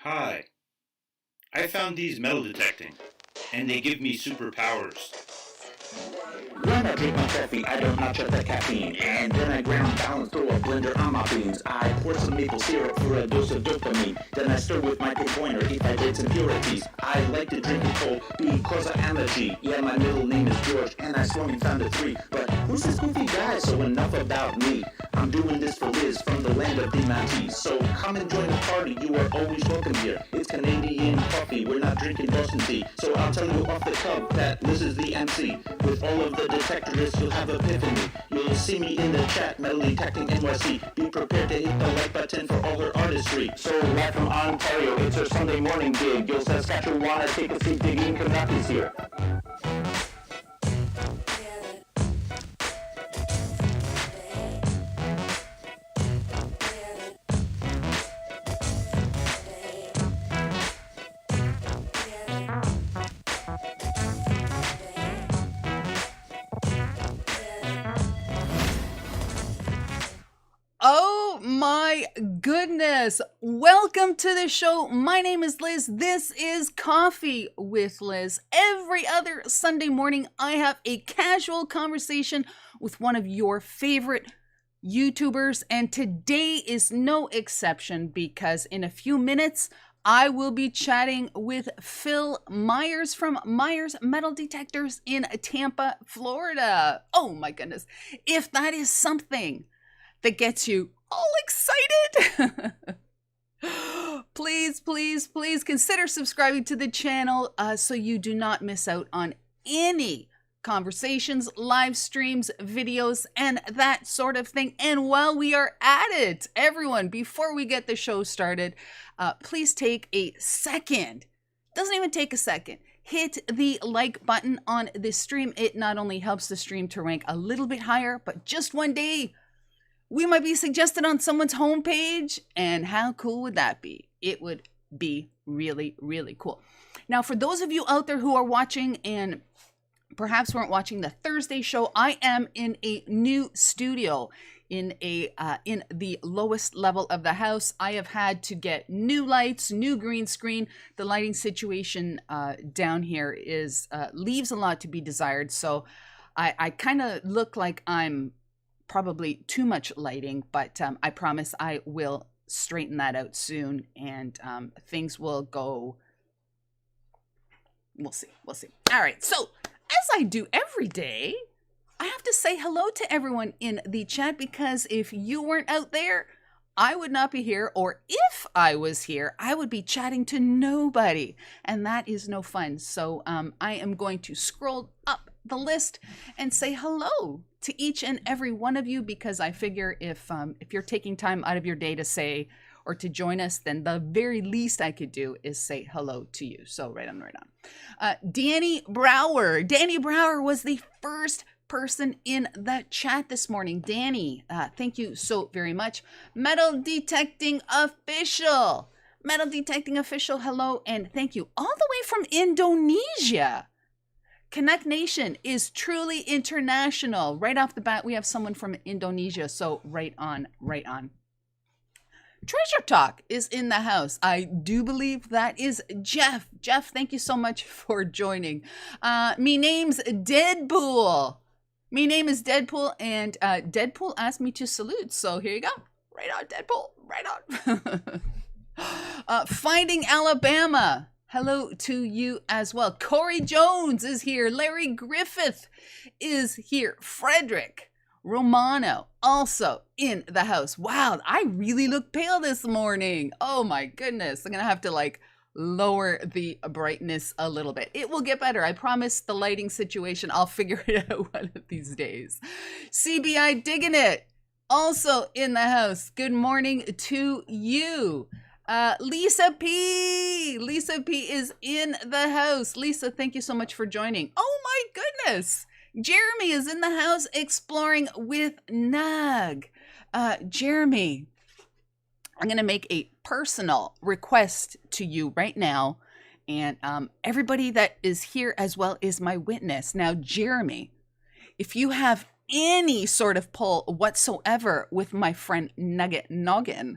Hi. I found these metal detecting, and they give me superpowers. When I drink my coffee, I don't notch up the caffeine. And then I ground balance through a blender on my beans. I pour some maple syrup for a dose of dopamine. Then I stir with my pointer if I did some impurities. I like to drink it cold because of allergy. Yeah, my middle name is George, and I swung found a 3. But who's this goofy guy? So enough about me. I'm doing this for Liz from the land of 𝗙𝗫𝗪𝗔𝗍. So come and join the party, you are always welcome here. It's Canadian coffee, we're not drinking Boston tea. So I'll tell you off the cuff that Liz is the MC. With all of the detectorists, you'll have epiphany. You'll see me in the chat, Metal Detecting NYC. Be prepared to hit the like button for all her artistry. So live from Ontario, it's her Sunday morning gig. Yo, Saskatchewan, take a seat, digging 𝗥𝗔𝗗𝗓𝗪𝗢𝗥 here. Oh my goodness. Welcome to the show. My name is Liz. This is Coffee with Liz. Every other Sunday morning, I have a casual conversation with one of your favorite YouTubers, and today is no exception because in a few minutes, I will be chatting with Phil Myers from Myers Metal Detectors in Tampa, Florida. Oh my goodness. If that is something that gets you all excited, please consider subscribing to the channel so you do not miss out on any conversations, live streams, videos, and that sort of thing. And while we are at it, everyone, before we get the show started, please take a second. Doesn't even take a second. Hit the like button on this stream. It not only helps the stream to rank a little bit higher, but just one day we might be suggested on someone's homepage, and how cool would that be? It would be really, really cool. Now, for those of you out there who are watching and perhaps weren't watching the Thursday show, I am in a new studio in the lowest level of the house. I have had to get new lights, new green screen. The lighting situation down here is leaves a lot to be desired. So I kind of look like I'm probably too much lighting, but I promise I will straighten that out soon, and things will go. We'll see. All right. So as I do every day, I have to say hello to everyone in the chat, because if you weren't out there, I would not be here, or if I was here, I would be chatting to nobody, and that is no fun. So I am going to scroll up the list and say hello to each and every one of you, because I figure if you're taking time out of your day to say or to join us, then the very least I could do is say hello to you. So right on. Danny Brower was the first person in the chat this morning. Danny, thank you so very much. Metal Detecting Official, hello and thank you. All the way from Indonesia. Connect Nation is truly international. Right off the bat, we have someone from Indonesia, so right on. Treasure Talk is in the house. I do believe that is Jeff. Jeff, thank you so much for joining. Me name's Deadpool. And Deadpool asked me to salute, so here you go. Right on, Deadpool. Right on. Finding Alabama. Hello to you as well. Corey Jones is here. Larry Griffith is here. Frederick Romano also in the house. Wow, I really look pale this morning. Oh my goodness. I'm going to have to lower the brightness a little bit. It will get better. I promise. The lighting situation, I'll figure it out one of these days. CBI Digging It also in the house. Good morning to you. Lisa P is in the house. Lisa, thank you so much for joining. Oh my goodness. Jeremy is in the house exploring with Nug. Jeremy, I'm going to make a personal request to you right now. And everybody that is here as well is my witness. Now, Jeremy, if you have any sort of pull whatsoever with my friend Nuggetnoggin,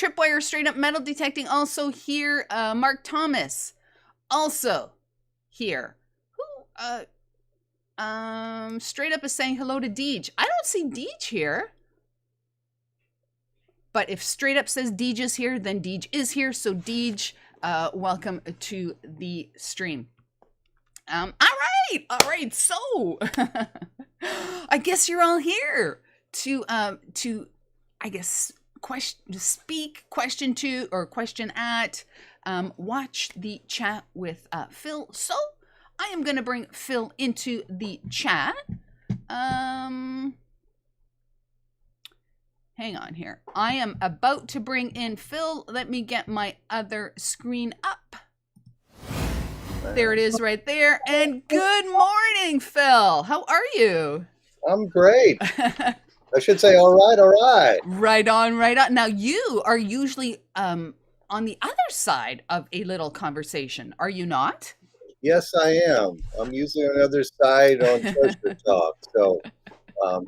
Tripwire Straight Up Metal Detecting also here. Mark Thomas also here. Who Straight Up is saying hello to Deej. I don't see Deej here. But if Straight Up says Deej is here, then Deej is here. So Deej, welcome to the stream. All right. So I guess you're all here to I guess question to or question at, watch the chat with Phil. So I am gonna bring Phil into the chat. Hang on here. I am about to bring in Phil. Let me get my other screen up. There it is right there. And good morning, Phil. How are you? I'm great. I should say, all right. Right on. Now, you are usually on the other side of a little conversation, are you not? Yes, I am. I'm usually on the other side on Treasure Talk. So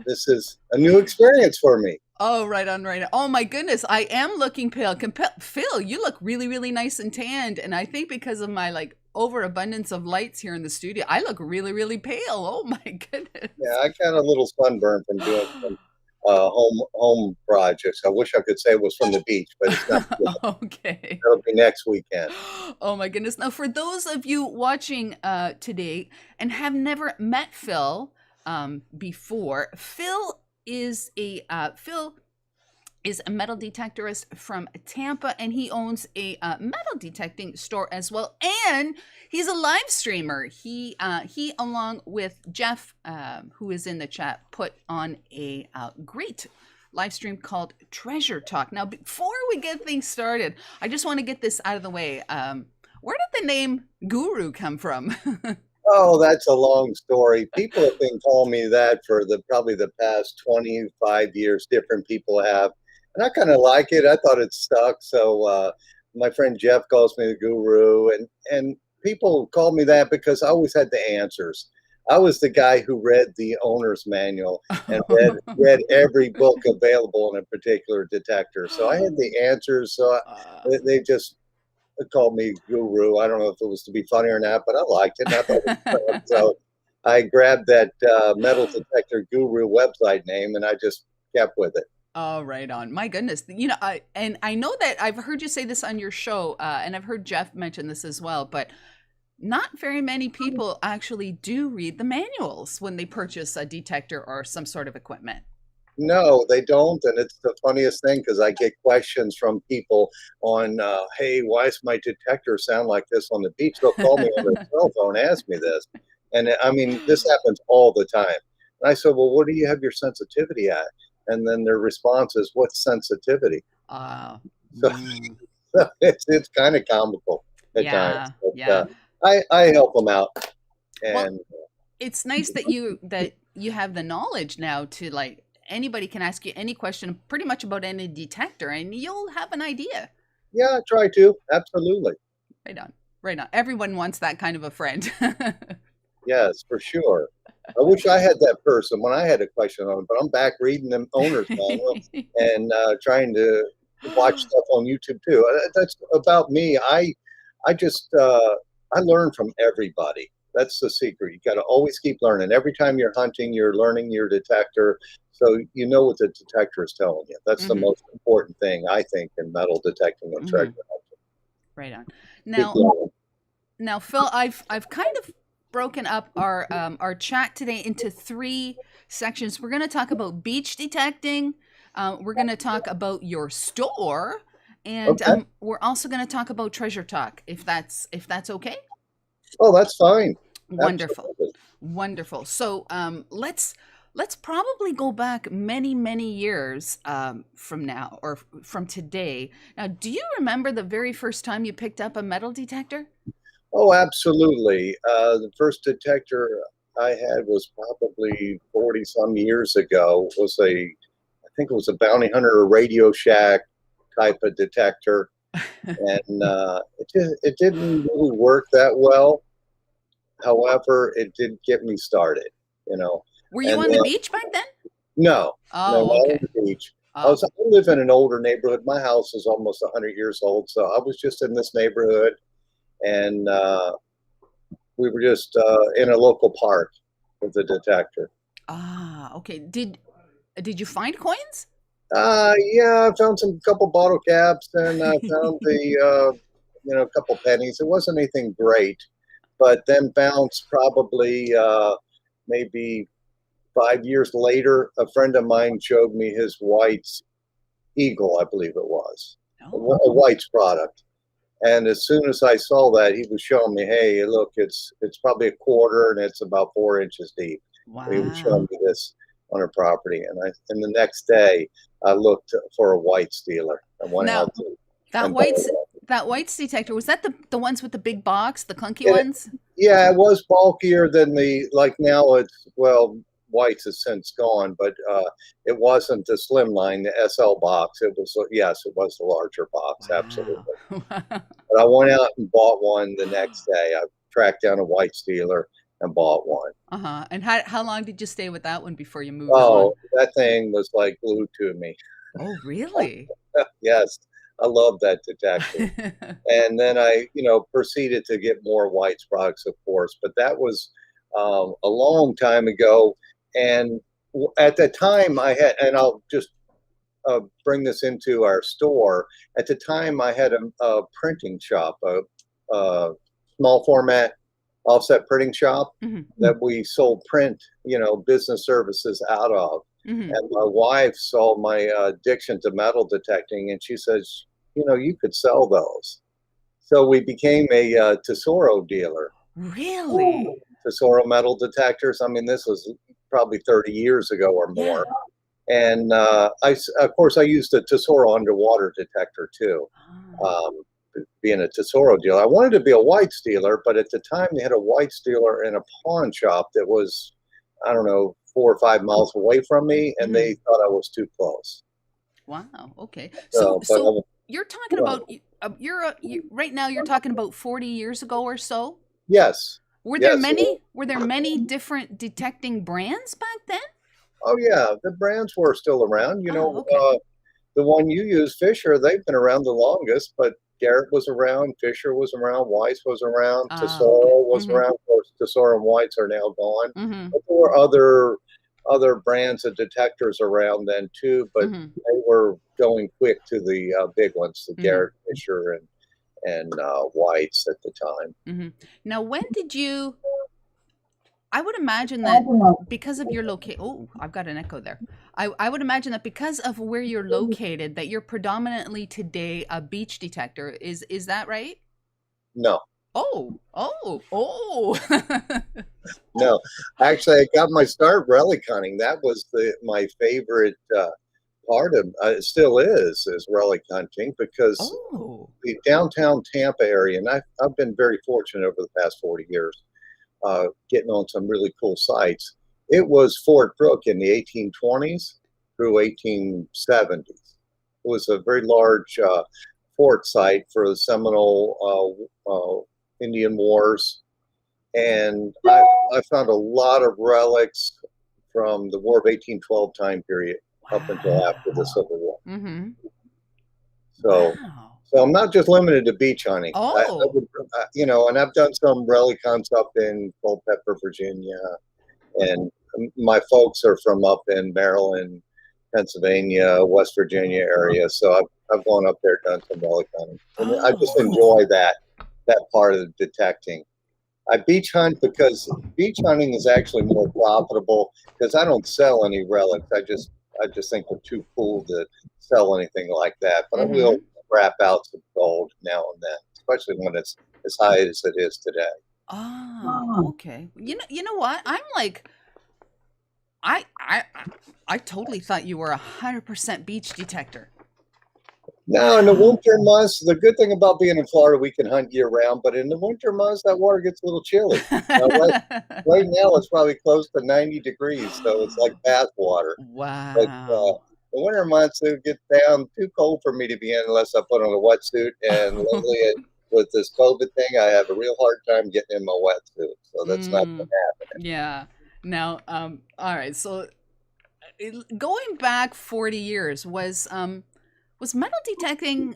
this is a new experience for me. Oh, right on. Oh, my goodness. I am looking pale. Phil, you look really, really nice and tanned. And I think because of my overabundance of lights here in the studio, I look really, really pale. Oh, my goodness. Yeah, I got a little sunburn from doing some home projects. I wish I could say it was from the beach, but it's not. Okay. That'll be next weekend. Oh, my goodness. Now, for those of you watching today and have never met Phil before, Phil is a metal detectorist from Tampa, and he owns a metal detecting store as well, and he's a live streamer. He along with Jeff, who is in the chat, put on a great live stream called Treasure Talk. Now, before we get things started, I just want to get this out of the way. Where did the name Guru come from? Oh, that's a long story. People have been calling me that for probably the past 25 years. Different people have, and I kind of like it. I thought it stuck. So my friend Jeff calls me the guru, and people called me that because I always had the answers. I was the guy who read the owner's manual and read every book available in a particular detector. So I had the answers. So they just called me guru. I don't know if it was to be funny or not, but I liked it. And I thought it was fun. So I grabbed that Metal Detector Guru website name and I just kept with it. Oh, right on. My goodness. You know, I know that I've heard you say this on your show, and I've heard Jeff mention this as well, but not very many people actually do read the manuals when they purchase a detector or some sort of equipment. No, they don't. And it's the funniest thing because I get questions from people on, hey, why does my detector sound like this on the beach? They'll call me on their cell phone and ask me this. And I mean, this happens all the time. And I said, well, what do you have your sensitivity at? And then their response is, what's sensitivity? So it's kind of comical at times. But, I help them out. And it's nice that you have the knowledge now to, like, anybody can ask you any question pretty much about any detector and you'll have an idea. Yeah, try to. Absolutely. Right on. Right on. Everyone wants that kind of a friend. Yes, for sure. I wish I had that person when I had a question on it, but I'm back reading them owner's manual and trying to watch stuff on YouTube too. That's about me. I just I learn from everybody. That's the secret. You got to always keep learning. Every time you're hunting, you're learning your detector, so you know what the detector is telling you. That's the most important thing, I think, in metal detecting and treasure hunting. Right on. Now, Phil, I've kind of broken up our chat today into 3 sections. We're going to talk about beach detecting. We're going to talk about your store, and we're also going to talk about treasure talk. If that's okay. Oh, that's fine. Wonderful. Absolutely. Wonderful. So let's probably go back many years from now or from today. Now, do you remember the very first time you picked up a metal detector? Oh, absolutely. The first detector I had was probably 40 some years ago. It was I think it was a Bounty Hunter or Radio Shack type of detector. And it didn't really work that well. However, it did get me started, you know. Were you on the beach back then? No. Oh, no, not okay. on the beach. I live in an older neighborhood. My house is almost 100 years old. So I was just in this neighborhood. And we were just in a local park with the detector. Ah, okay. Did you find coins? Yeah, I found a couple bottle caps and I found a couple pennies. It wasn't anything great, but then bounced probably maybe 5 years later. A friend of mine showed me his White's Eagle, I believe it was, a White's product. And as soon as I saw that, he was showing me, hey, look, it's probably a quarter and it's about 4 inches deep. Wow. He was showing me this on a property. And the next day I looked for a White's dealer. I went out to that White's detector, was that the ones with the big box, the clunky ones? Yeah, it was bulkier than now it's, well, White's has since gone, but it wasn't the slim line, the SL box. It was, yes, it was the larger box, absolutely. But I went out and bought one the next day. I tracked down a White's dealer and bought one. And how long did you stay with that one before you moved on? That thing was like glued to me. Oh, really? Yes, I love that detector. And then I, proceeded to get more White's products, of course, but that was a long time ago. And at the time I had, and I'll just bring this into our store. At the time I had a printing shop, a small format offset printing shop that we sold print, business services out of. And my wife saw my addiction to metal detecting and she says, you could sell those. So we became a Tesoro dealer. Really? Tesoro metal detectors. I mean, this was probably 30 years ago or more. And of course I used a Tesoro underwater detector too. being a tesoro dealer. I wanted to be a whites dealer, but at the time they had a whites dealer in a pawn shop that was, I don't know, 4 or 5 miles away from me, and they thought I was too close. Wow. Okay. So you're talking about right now. You're talking about 40 years ago or so. Yes. Were there many different detecting brands back then? Oh yeah, the brands were still around. You know, the one you use, Fisher, they've been around the longest, but Garrett was around, Fisher was around, Weiss was around, Tesoro was around. Of course, Tesoro and Weiss are now gone. But there were other brands of detectors around then too, but they were going quick to the big ones, the Garrett, Fisher, and Weiss at the time. Now, when did you? I would imagine that because of your location. Oh, I've got an echo there. I would imagine that because of where you're located, that you're predominantly today a beach detector. Is that right? No. Oh. No, actually, I got my start relic hunting. That was my favorite part of it still is relic hunting, because the downtown Tampa area, and I've been very fortunate over the past 40 years getting on some really cool sites. It was Fort Brooke in the 1820s through 1870s. It was a very large fort site for the Seminole Indian Wars. And I found a lot of relics from the War of 1812 time period up until after the Civil War. So I'm not just limited to beach hunting. You know, and I've done some relic hunts up in Culpeper, Virginia, and my folks are from up in Maryland, Pennsylvania, West Virginia area. So I've gone up there, done some relic hunting, and I just enjoy that part of the detecting. I beach hunt because beach hunting is actually more profitable, because I don't sell any relics. I just think they're too cool to sell anything like that. But I will wrap out some gold now and then, especially when it's as high as it is today. Okay. You know what? I'm like, I totally thought you were 100% beach detector. Now, in the winter months, the good thing about being in Florida, we can hunt year round, but in the winter months, that water gets a little chilly. Right now, it's probably close to 90 degrees, so it's like bath water. Wow. But the winter months, it get down too cold for me to be in unless I put on a wetsuit. And lately, with this COVID thing, I have a real hard time getting in my wetsuit, so that's not going to happen. Yeah. Now, all right. So, going back 40 years, was metal detecting,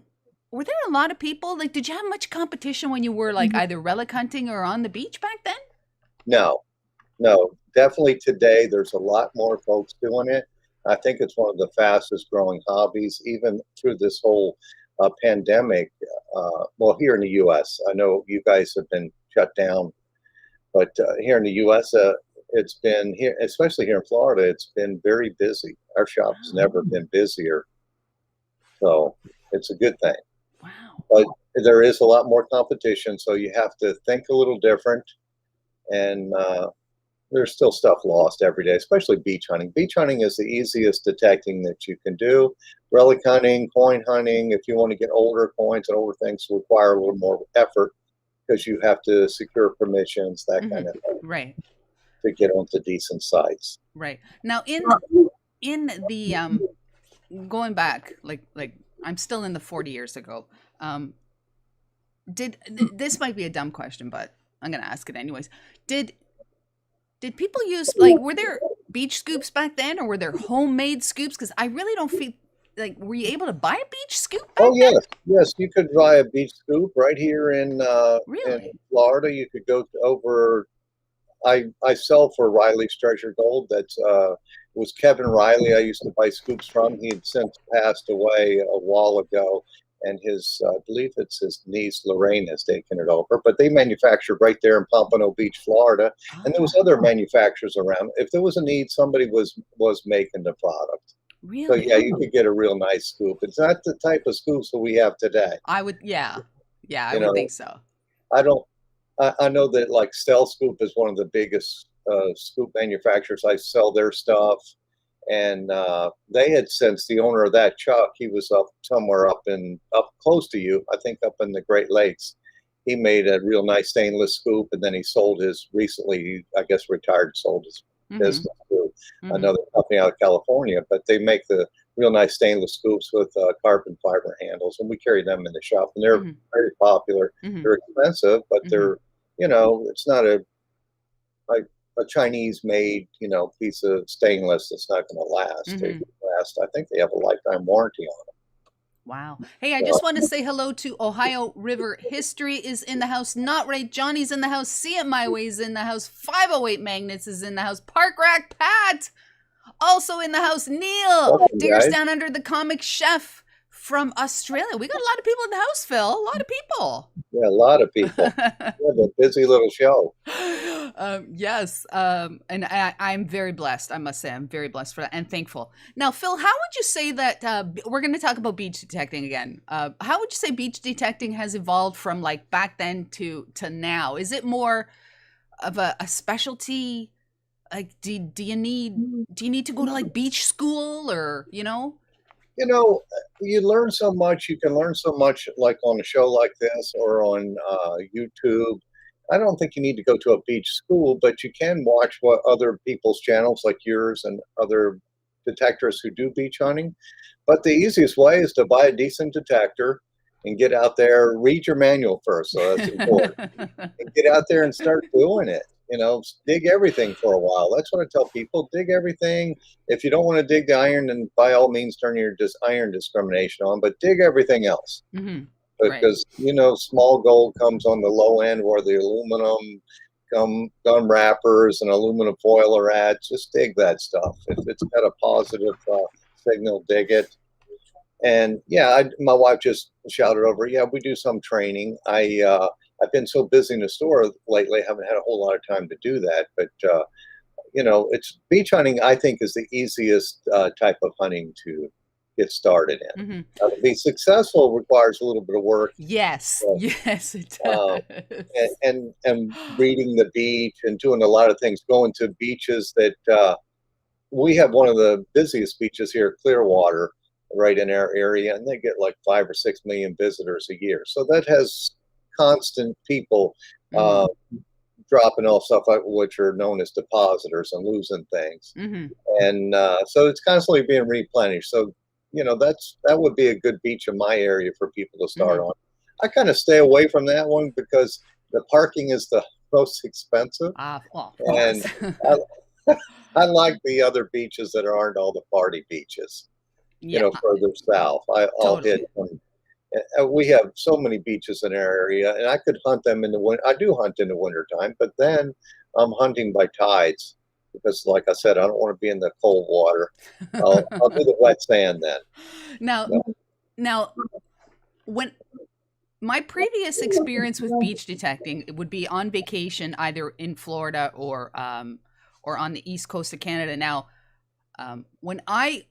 were there a lot of people? Like, did you have much competition when you were like either relic hunting or on the beach back then? No. Definitely today, there's a lot more folks doing it. I think it's one of the fastest growing hobbies, even through this whole pandemic. Well, here in the U.S., I know you guys have been shut down, but here in the U.S., it's been here, especially here in Florida, it's been very busy. Our shop's never been busier. So it's a good thing. Wow. But there is a lot more competition, so you have to think a little different. And there's still stuff lost every day, especially beach hunting. Beach hunting is the easiest detecting that you can do. Relic hunting, coin hunting, if you want to get older coins and older things, require a little more effort, because you have to secure permissions, that kind of thing. Right. To get onto decent sites. Right. Now, in the going back, like I'm still in the 40 years ago. This might be a dumb question, but I'm gonna ask it anyways. Did people use, like, were there beach scoops back then, or were there homemade scoops? Because I really don't feel like, were you able to buy a beach scoop back then? Yes, you could buy a beach scoop right here in Florida. You could go over. I sell for Riley's Treasure Gold. That's it was Kevin Riley I used to buy scoops from. He had since passed away a while ago, and his I believe it's his niece Lorraine has taken it over. But they manufactured right there in Pompano Beach, Florida, and there was other manufacturers around. If there was a need, somebody was making the product. Really? So yeah, you could get a real nice scoop. It's not the type of scoops that we have today. I would, I would think so. I know that, like, Stealth Scoop is one of the biggest scoop manufacturers. I sell their stuff, And they had since the owner of that, Chuck, he was up somewhere up close to you, I think up in the Great Lakes. He made a real nice stainless scoop, and then he sold his recently, I guess, retired, sold his business to another company out of California. But they make the real nice stainless scoops with carbon fiber handles, and we carry them in the shop, and they're very popular. They're expensive, but they're, it's not a Chinese made, piece of stainless that's not going to last. They last. I think they have a lifetime warranty on them. Wow. Hey, I just want to say hello to Ohio River History is in the house. Not Right Johnny's in the house. See It My Way's in the house. 508 Magnets is in the house. Park Rack Pat also in the house. Neil, Diggers Down Under the Comic Chef from Australia. We got a lot of people in the house, Phil. A lot of people. Yeah, a lot of people. We have a busy little show. Yes. And I'm very blessed. I must say, I'm very blessed for that and thankful. Now, Phil, how would you say that we're going to talk about beach detecting again? How would you say beach detecting has evolved from like back then to now? Is it more of a specialty? Like, do you need to go to like beach school or, You learn so much. You can learn so much like on a show like this or on YouTube. I don't think you need to go to a beach school, but you can watch what other people's channels like yours and other detectors who do beach hunting. But the easiest way is to buy a decent detector and get out there, read your manual first. So that's important. And get out there and start doing it. Dig everything for a while. That's what I tell people. Dig everything. If you don't want to dig the iron, then by all means turn your iron discrimination on, but dig everything else. Because, small gold comes on the low end where the aluminum gum wrappers and aluminum foil are at. Just dig that stuff. If it's got a positive signal, dig it. And my wife just shouted over, we do some training. I've been so busy in the store lately, I haven't had a whole lot of time to do that. But, it's beach hunting, I think, is the easiest type of hunting to get started in. To be successful requires a little bit of work. Yes, yes, it does. And reading the beach and doing a lot of things, going to beaches that we have one of the busiest beaches here, Clearwater, right in our area, and they get like 5 or 6 million visitors a year. So that has constant people dropping off stuff which are known as depositors and losing things. And so it's constantly being replenished. So, that would be a good beach in my area for people to start on. I kind of stay away from that one because the parking is the most expensive. And I like the other beaches that aren't all the party beaches, further south. I'll hit them. We have so many beaches in our area, and I could hunt them in the winter. I do hunt in the wintertime, but then I'm hunting by tides because, like I said, I don't want to be in the cold water. I'll do the wet sand then. Now, when my previous experience with beach detecting, it would be on vacation, either in Florida or on the east coast of Canada. Now, when I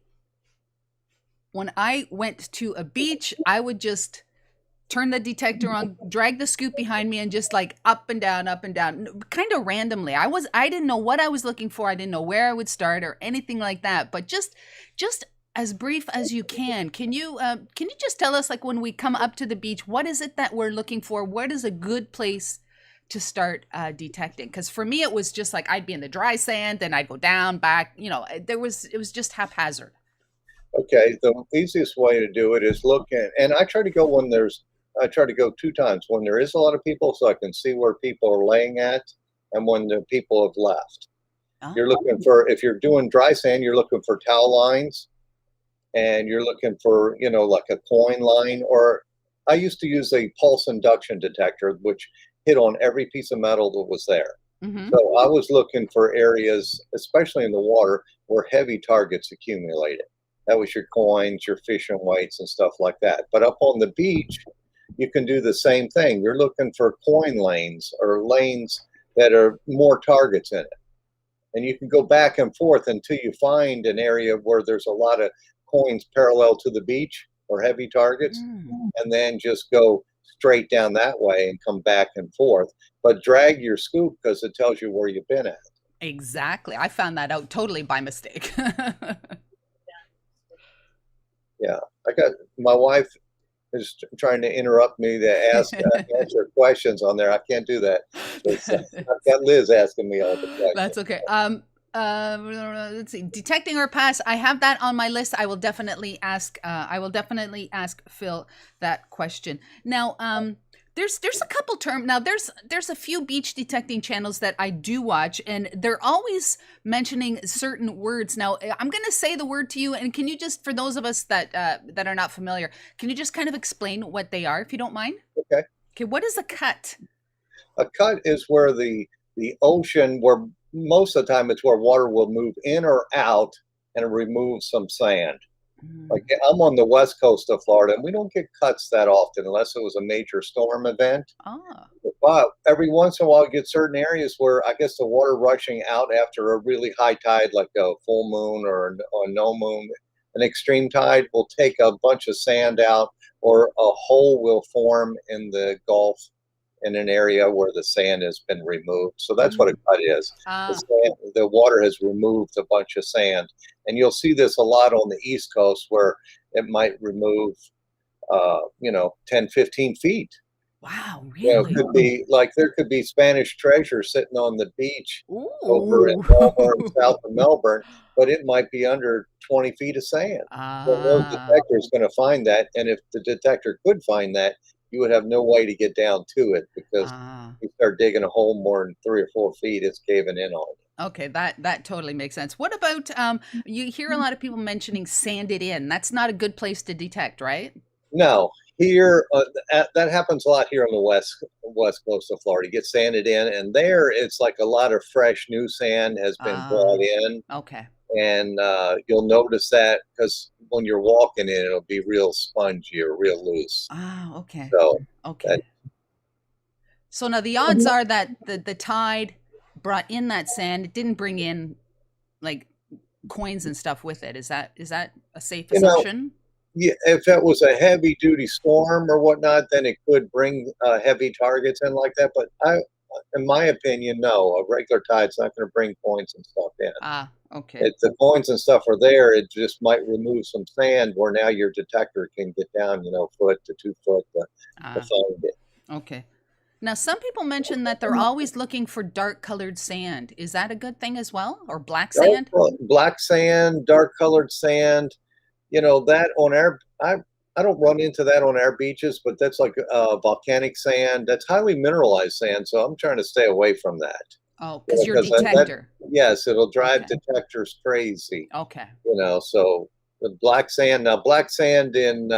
went to a beach, I would just turn the detector on, drag the scoop behind me, and just like up and down, kind of randomly. I didn't know what I was looking for. I didn't know where I would start or anything like that. But just as brief as you can you just tell us, like, when we come up to the beach, what is it that we're looking for? What is a good place to start detecting? Because for me, it was just like I'd be in the dry sand, then I'd go down, back. It was just haphazard. Okay, the easiest way to do it is look at, and I try to go 2 times when there is a lot of people, so I can see where people are laying at, and when the people have left. You're looking for, if you're doing dry sand, you're looking for towel lines, and you're looking for, like a coin line, or I used to use a pulse induction detector, which hit on every piece of metal that was there. So I was looking for areas, especially in the water, where heavy targets accumulated. That was your coins, your fishing weights, and stuff like that. But up on the beach, you can do the same thing. You're looking for coin lanes or lanes that are more targets in it. And you can go back and forth until you find an area where there's a lot of coins parallel to the beach or heavy targets, and then just go straight down that way and come back and forth. But drag your scoop because it tells you where you've been at. Exactly. I found that out totally by mistake. Yeah, I got my wife is trying to interrupt me to answer questions on there. I can't do that. I've got Liz asking me all the questions. That's okay. Let's see. Detecting or pass. I have that on my list. I will definitely ask. I will definitely ask Phil that question. Now, there's a couple terms. Now, there's a few beach detecting channels that I do watch, and they're always mentioning certain words. Now, I'm going to say the word to you, and can you just, for those of us that that are not familiar, can you just kind of explain what they are, if you don't mind? Okay. Okay. What is a cut? A cut is where the ocean, where most of the time it's where water will move in or out and remove some sand. Like I'm on the west coast of Florida, and we don't get cuts that often unless it was a major storm event. Ah. But every once in a while, you get certain areas where I guess the water rushing out after a really high tide, like a full moon or no moon, an extreme tide will take a bunch of sand out, or a hole will form in the Gulf in an area where the sand has been removed. So that's what a cut is. The water has removed a bunch of sand. And you'll see this a lot on the East Coast where it might remove, 10, 15 feet. Wow, It really? could be like there could be Spanish treasure sitting on the beach over in Ooh. Melbourne, south of Melbourne, but it might be under 20 feet of sand. So no detector is going to find that. And if the detector could find that, you would have no way to get down to it, because you start digging a hole more than 3 or 4 feet, it's caving in on you. Okay, that totally makes sense. What about you hear a lot of people mentioning sanded in? That's not a good place to detect, right? No, here that happens a lot here on the west coast of Florida. You get sanded in, and there it's like a lot of fresh new sand has been brought in. Okay. And you'll notice that because when you're walking in, it'll be real spongy or real loose. Okay. So okay. So now the odds are that the tide brought in that sand. It didn't bring in like coins and stuff with it. Is that a safe assumption? Yeah, if it was a heavy duty storm or whatnot, then it could bring heavy targets in like that. But in my opinion, no, a regular tide's not going to bring coins and stuff in. Okay. If the coins and stuff are there, it just might remove some sand where now your detector can get down, foot to 2 foot to find it. Okay. Now, some people mention that they're always looking for dark colored sand. Is that a good thing as well? Or black sand? Black sand, dark colored sand, that on I don't run into that on our beaches, but that's like volcanic sand. That's highly mineralized sand, so I'm trying to stay away from that. Oh, because your detector. Yes, it'll drive detectors crazy. Okay. So the black sand in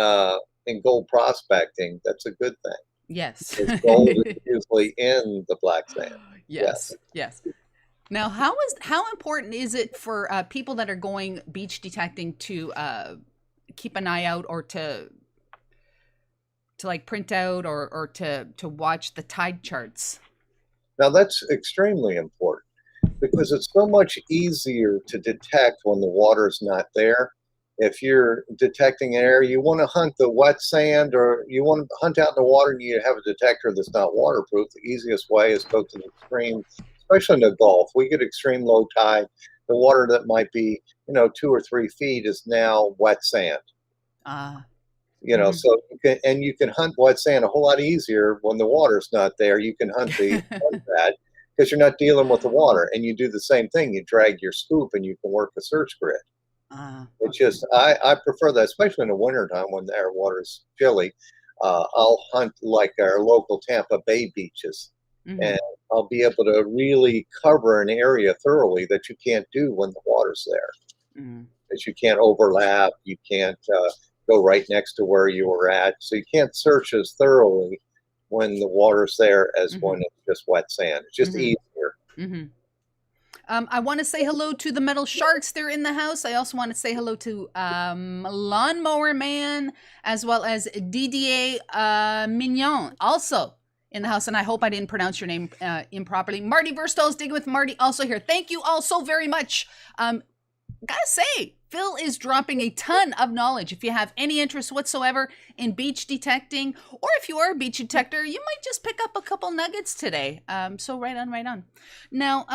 gold prospecting, that's a good thing. Yes. Gold is usually in the black sand. Yes. Now, how important is it for people that are going beach detecting to keep an eye out, or to like print out, or to watch the tide charts? Now that's extremely important, because it's so much easier to detect when the water's not there. If you're detecting an area, you want to hunt the wet sand, or you want to hunt out in the water and you have a detector that's not waterproof, the easiest way is go to the extreme, especially in the Gulf. We get extreme low tide. The water that might be, 2 or 3 feet is now wet sand. So you can hunt wet sand a whole lot easier when the water's not there. You can hunt that because you're not dealing with the water, and you do the same thing. You drag your scoop and you can work a search grid. It's just, I prefer that, especially in the wintertime when the air water's chilly. I'll hunt like our local Tampa Bay beaches, and I'll be able to really cover an area thoroughly that you can't do when the water's there. That you can't overlap, you can't go right next to where you were at. So you can't search as thoroughly when the water's there as when it's just wet sand. It's just easier. I want to say hello to the Metal Sharks. They're in the house. I also want to say hello to Lawnmower Man, as well as Didier Mignon, also in the house. And I hope I didn't pronounce your name improperly. Marty Verstall's Digging with Marty, also here. Thank you all so very much. Gotta say, Phil is dropping a ton of knowledge. If you have any interest whatsoever in beach detecting, or if you are a beach detector, you might just pick up a couple nuggets today. So right on. Now,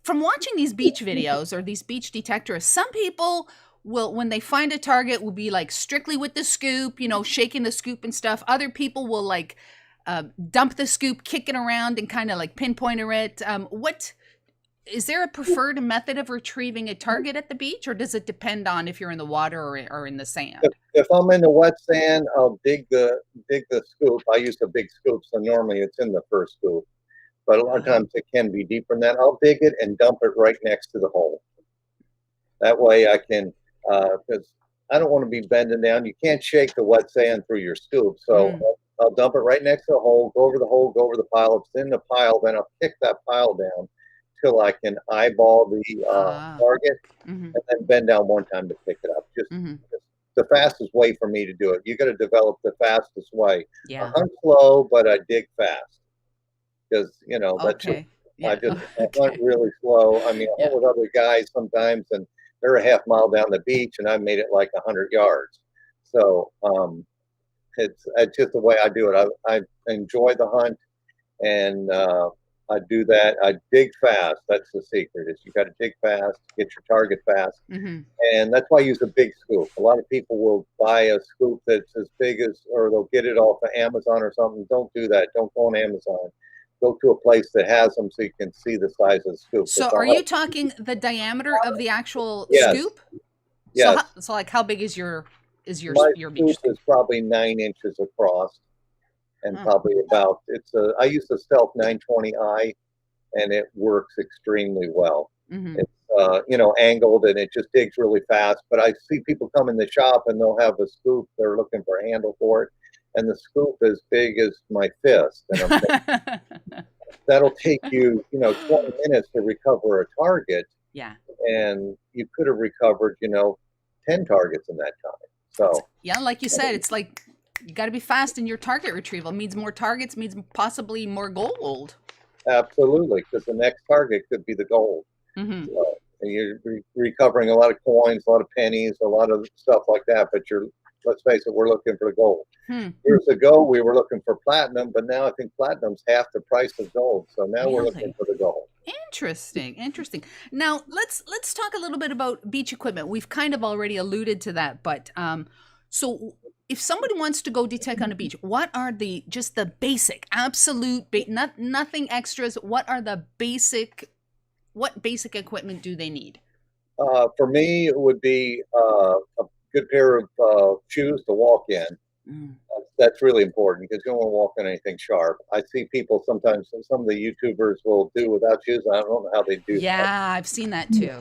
From watching these beach videos or these beach detectors, some people will, when they find a target, will be like strictly with the scoop, you know, shaking the scoop and stuff. Other people will like dump the scoop, kick it around, and kind of like pinpointer it. What is there a preferred method of retrieving a target at the beach, or does it depend on if you're in the water or in the sand? If I'm in the wet sand, I'll dig the scoop. I use a big scoop, so normally it's in the first scoop. But a lot of times it can be deeper than that. I'll dig it and dump it right next to the hole. That way I can, because I don't want to be bending down. You can't shake the wet sand through your scoop. So I'll dump it right next to the hole, go over the hole, go over the pile. If it's in the pile, then I'll kick that pile down till I can eyeball the target and then bend down one time to pick it up. Just the fastest way for me to do it. You got to develop the fastest way. I hunt slow, but I dig fast. Because, you know, that's just, I hunt really slow. I mean, I hunt with other guys sometimes, and they're a half mile down the beach, and I made it like 100 yards. So it's just the way I do it. I enjoy the hunt, and I do that. I dig fast. That's the secret. Is you got to dig fast, get your target fast, and that's why I use a big scoop. A lot of people will buy a scoop that's as big as, or they'll get it off of Amazon or something. Don't do that. Don't go on Amazon. Go to a place that has them so you can see the size of the scoop. So are you talking the diameter of the actual scoop? Yes. So like how big is your My beach scoop is probably 9 inches across, and probably about, I use the Stealth 920i, and it works extremely well. It's you know, angled, and it just digs really fast. But I see people come in the shop and they'll have a scoop. They're looking for a handle for it, and the scoop is big as my fist. And I'm thinking, that'll take you, you know, 20 minutes to recover a target. Yeah. And you could have recovered, you know, 10 targets in that time. So yeah, like you said, it's like you got to be fast in your target retrieval. It means more targets, means possibly more gold. Absolutely, because the next target could be the gold. And you're recovering a lot of coins, a lot of pennies, a lot of stuff like that. But let's face it, we're looking for the gold. Years ago, we were looking for platinum, but now I think platinum's half the price of gold. So now we're looking for the gold. Interesting. Now let's talk a little bit about beach equipment. We've kind of already alluded to that, but so if somebody wants to go detect on a beach, what are the basic, absolute, nothing extras? What are the basic? What basic equipment do they need? For me, it would be a good pair of shoes to walk in. That's really important because you don't want to walk on anything sharp. I see people sometimes, some of the YouTubers will do without shoes. I don't know how they do that. Yeah, I've seen that too.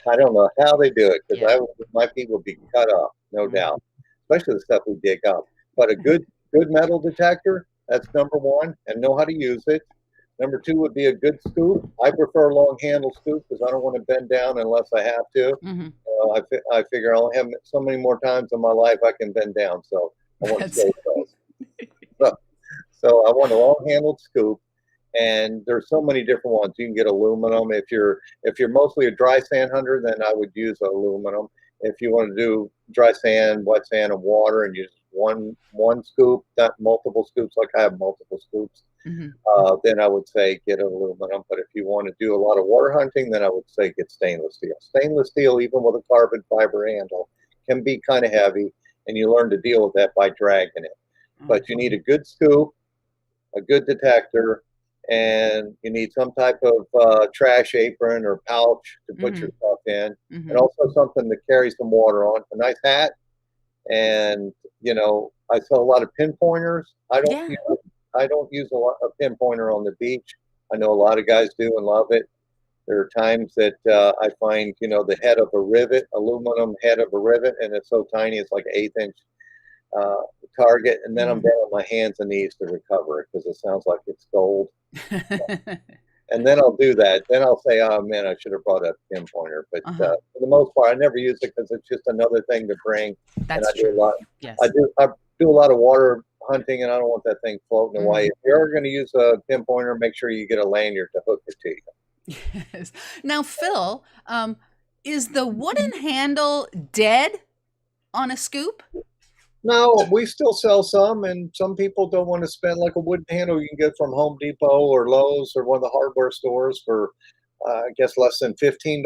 I don't know how they do it because my feet will be cut off, no doubt, especially the stuff we dig up. But a good metal detector, that's number one, and know how to use it. Number two would be a good scoop. I prefer a long handle scoop because I don't want to bend down unless I have to. I figure I only have so many more times in my life I can bend down, so I want to stay close. So I want a long handled scoop, and there's so many different ones. You can get aluminum. If you're mostly a dry sand hunter, then I would use aluminum. If you want to do dry sand, wet sand, and water, and use one scoop, not multiple scoops, like I have multiple scoops, then I would say get aluminum. But if you want to do a lot of water hunting, then I would say get stainless steel. Stainless steel, even with a carbon fiber handle, can be kind of heavy, and you learn to deal with that by dragging it. But you need a good scoop, a good detector, and you need some type of trash apron or pouch to put your stuff in, and also something to carry some water on, a nice hat. And, you know, I sell a lot of pinpointers. I don't use a lot of pinpointer on the beach. I know a lot of guys do and love it. There are times that I find, you know, the head of a rivet, aluminum head of a rivet, and it's so tiny, it's like an 1/8 inch target. And then I'm down on my hands and knees to recover it because it sounds like it's gold. And then I'll do that. Then I'll say, oh man, I should have brought a pinpointer. But for the most part, I never use it because it's just another thing to bring. That's and I true. do a lot. Yes. I do a lot of water hunting, and I don't want that thing floating away. If you're going to use a pinpointer, make sure you get a lanyard to hook it to you. Yes. Now, Phil, is the wooden handle dead on a scoop? No, we still sell some, and some people don't want to spend like a wooden handle you can get from Home Depot or Lowe's or one of the hardware stores for I guess less than $15.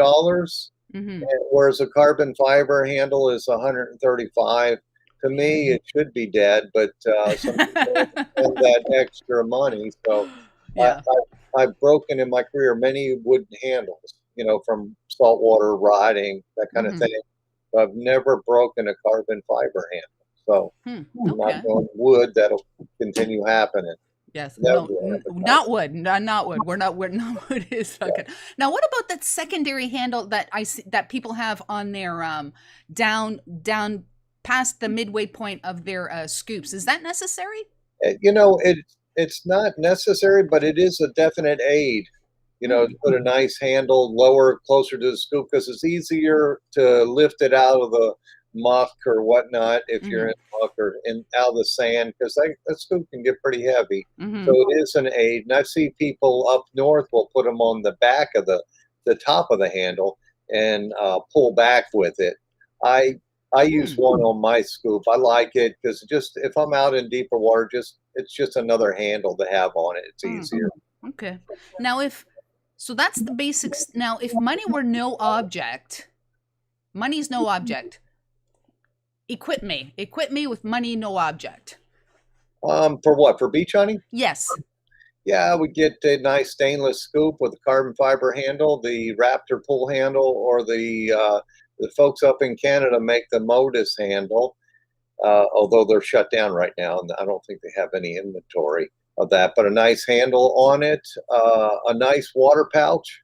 Mm-hmm. Whereas a carbon fiber handle is 135. To me, it should be dead, but some people spend that extra money. So I, Yeah. I've broken in my career many wooden handles, from saltwater rotting, that kind of Mm-hmm. thing. But I've never broken a carbon fiber handle. So knock Okay. on wood, that'll continue happening. Yes. Never No, will happen. not wood. Not wood. We're not wood. Not wood is not good. Now, what about that secondary handle that I see that people have on their down past the midway point of their scoops? Is that necessary? It's not necessary, but it is a definite aid. To put a nice handle lower, closer to the scoop, because it's easier to lift it out of the muck or whatnot if you're in muck or out of the sand, because that scoop can get pretty heavy. So it is an aid. And I see people up north will put them on the back of the top of the handle and pull back with it. I use one on my scoop. I like it because just if I'm out in deeper water, it's just another handle to have on it. It's easier. Okay. Now, so that's the basics. Now, if money were no object, money's no object. Equip me with money, no object. For what? For beach hunting? Yes. Yeah, I would get a nice stainless scoop with a carbon fiber handle, the Raptor pull handle, or the folks up in Canada make the Modus handle, although they're shut down right now, and I don't think they have any inventory of that. But a nice handle on it, a nice water pouch,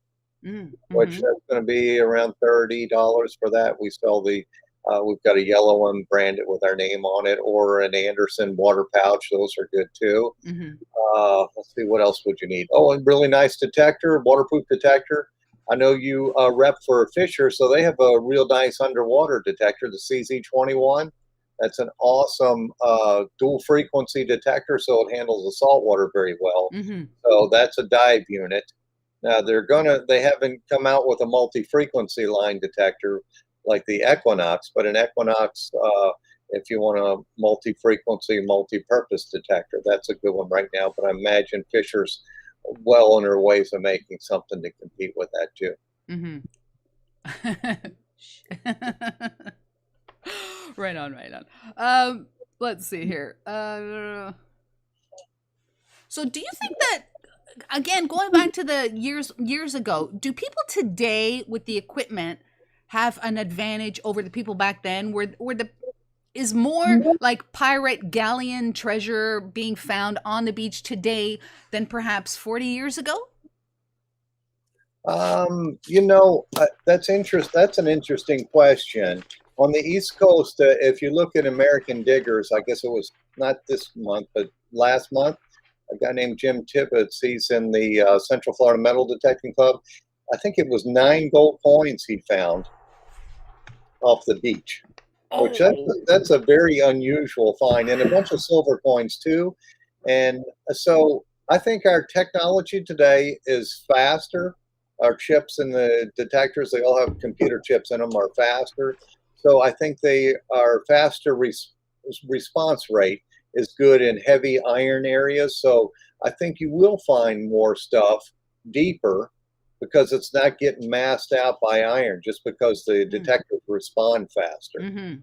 which that's going to be around $30 for that. We sell we've got a yellow one branded with our name on it, or an Anderson water pouch. Those are good too. Let's see, what else would you need? Oh, and really nice detector, waterproof detector. I know you rep for Fisher, so they have a real nice underwater detector, the CZ21. That's an awesome dual frequency detector, so it handles the salt water very well. So that's a dive unit. Now they haven't come out with a multi-frequency line detector like the Equinox, but an Equinox, if you want a multi-frequency, multi-purpose detector, that's a good one right now. But I imagine Fisher's well on their ways of making something to compete with that too. Right on. Let's see here. So do you think that, again, going back to the years ago, do people today with the equipment have an advantage over the people back then? Is more like pirate galleon treasure being found on the beach today than perhaps 40 years ago? That's an interesting question. On the East Coast, if you look at American Diggers, I guess it was not this month, but last month, a guy named Jim Tibbetts, he's in the Central Florida Metal Detecting Club. I think it was 9 gold coins he found off the beach, which that's a very unusual find, and a bunch of silver coins too. And so I think our technology today is faster. Our chips in the detectors, they all have computer chips in them, are faster. So I think they are faster. Response rate is good in heavy iron areas. So I think you will find more stuff deeper, because it's not getting masked out by iron, just because the detectors respond faster.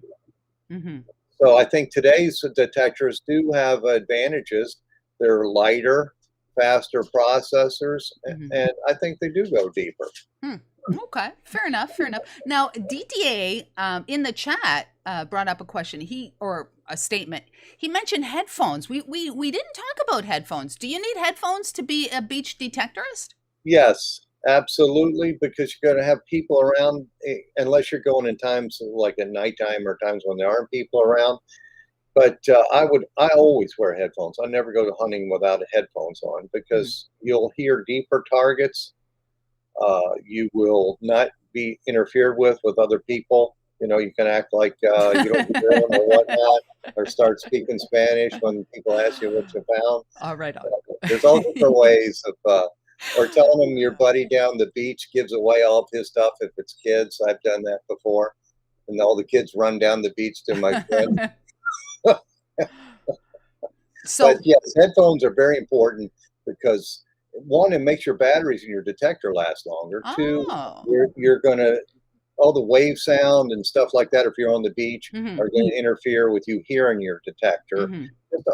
So I think today's detectors do have advantages. They're lighter, faster processors, and I think they do go deeper. Okay, fair enough. Now, DTA in the chat brought up a question, or a statement. He mentioned headphones. We didn't talk about headphones. Do you need headphones to be a beach detectorist? Yes, absolutely, because you're going to have people around, unless you're going in times like at nighttime or times when there aren't people around. But I always wear headphones. I never go to hunting without headphones on, because you'll hear deeper targets. You will not be interfered with other people. You can act like you don't know or whatnot, or start speaking Spanish when people ask you what you found. All right. There's all different ways of, or telling them your buddy down the beach gives away all of his stuff if it's kids. I've done that before, and all the kids run down the beach to my friend. But yes, headphones are very important, because one, it makes your batteries in your detector last longer. Two, Oh. you're going to, all the wave sound and stuff like that, if you're on the beach, Mm-hmm. are going to interfere with you hearing your detector. Mm-hmm. There's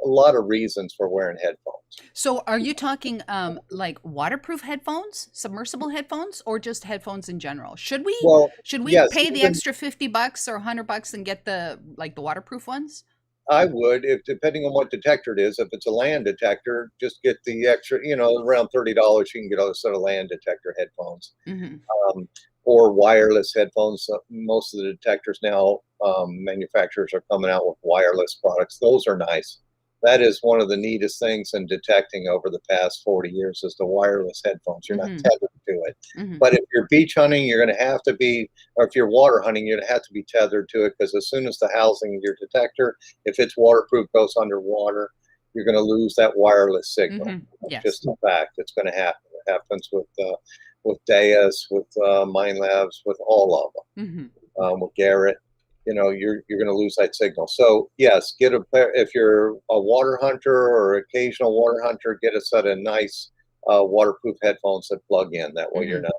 a lot of reasons for wearing headphones. So are you talking like waterproof headphones, submersible headphones, or just headphones in general? Should we Yes, pay the extra $50 or $100 and get the waterproof ones? I would, if depending on what detector it is. If it's a land detector, just get the extra, around $30. You can get a set of land detector headphones, Mm-hmm. or wireless headphones. Most of the detectors now, manufacturers are coming out with wireless products. Those are nice. That is one of the neatest things in detecting over the past 40 years is the wireless headphones. You're not Mm-hmm. tethered to it. Mm-hmm. But if you're beach hunting, you're going to have to be, or if you're water hunting, you're going to have to be tethered to it, because as soon as the housing of your detector, if it's waterproof, goes underwater, you're going to lose that wireless signal. Mm-hmm. Yes. Just a fact. It's going to happen. It happens with Deus, with Mind Labs, with all of them. Mm-hmm. With Garrett. You're going to lose that signal. So yes, get a pair. If you're a water hunter or occasional water hunter, get a set of nice waterproof headphones that plug in. That way, you're not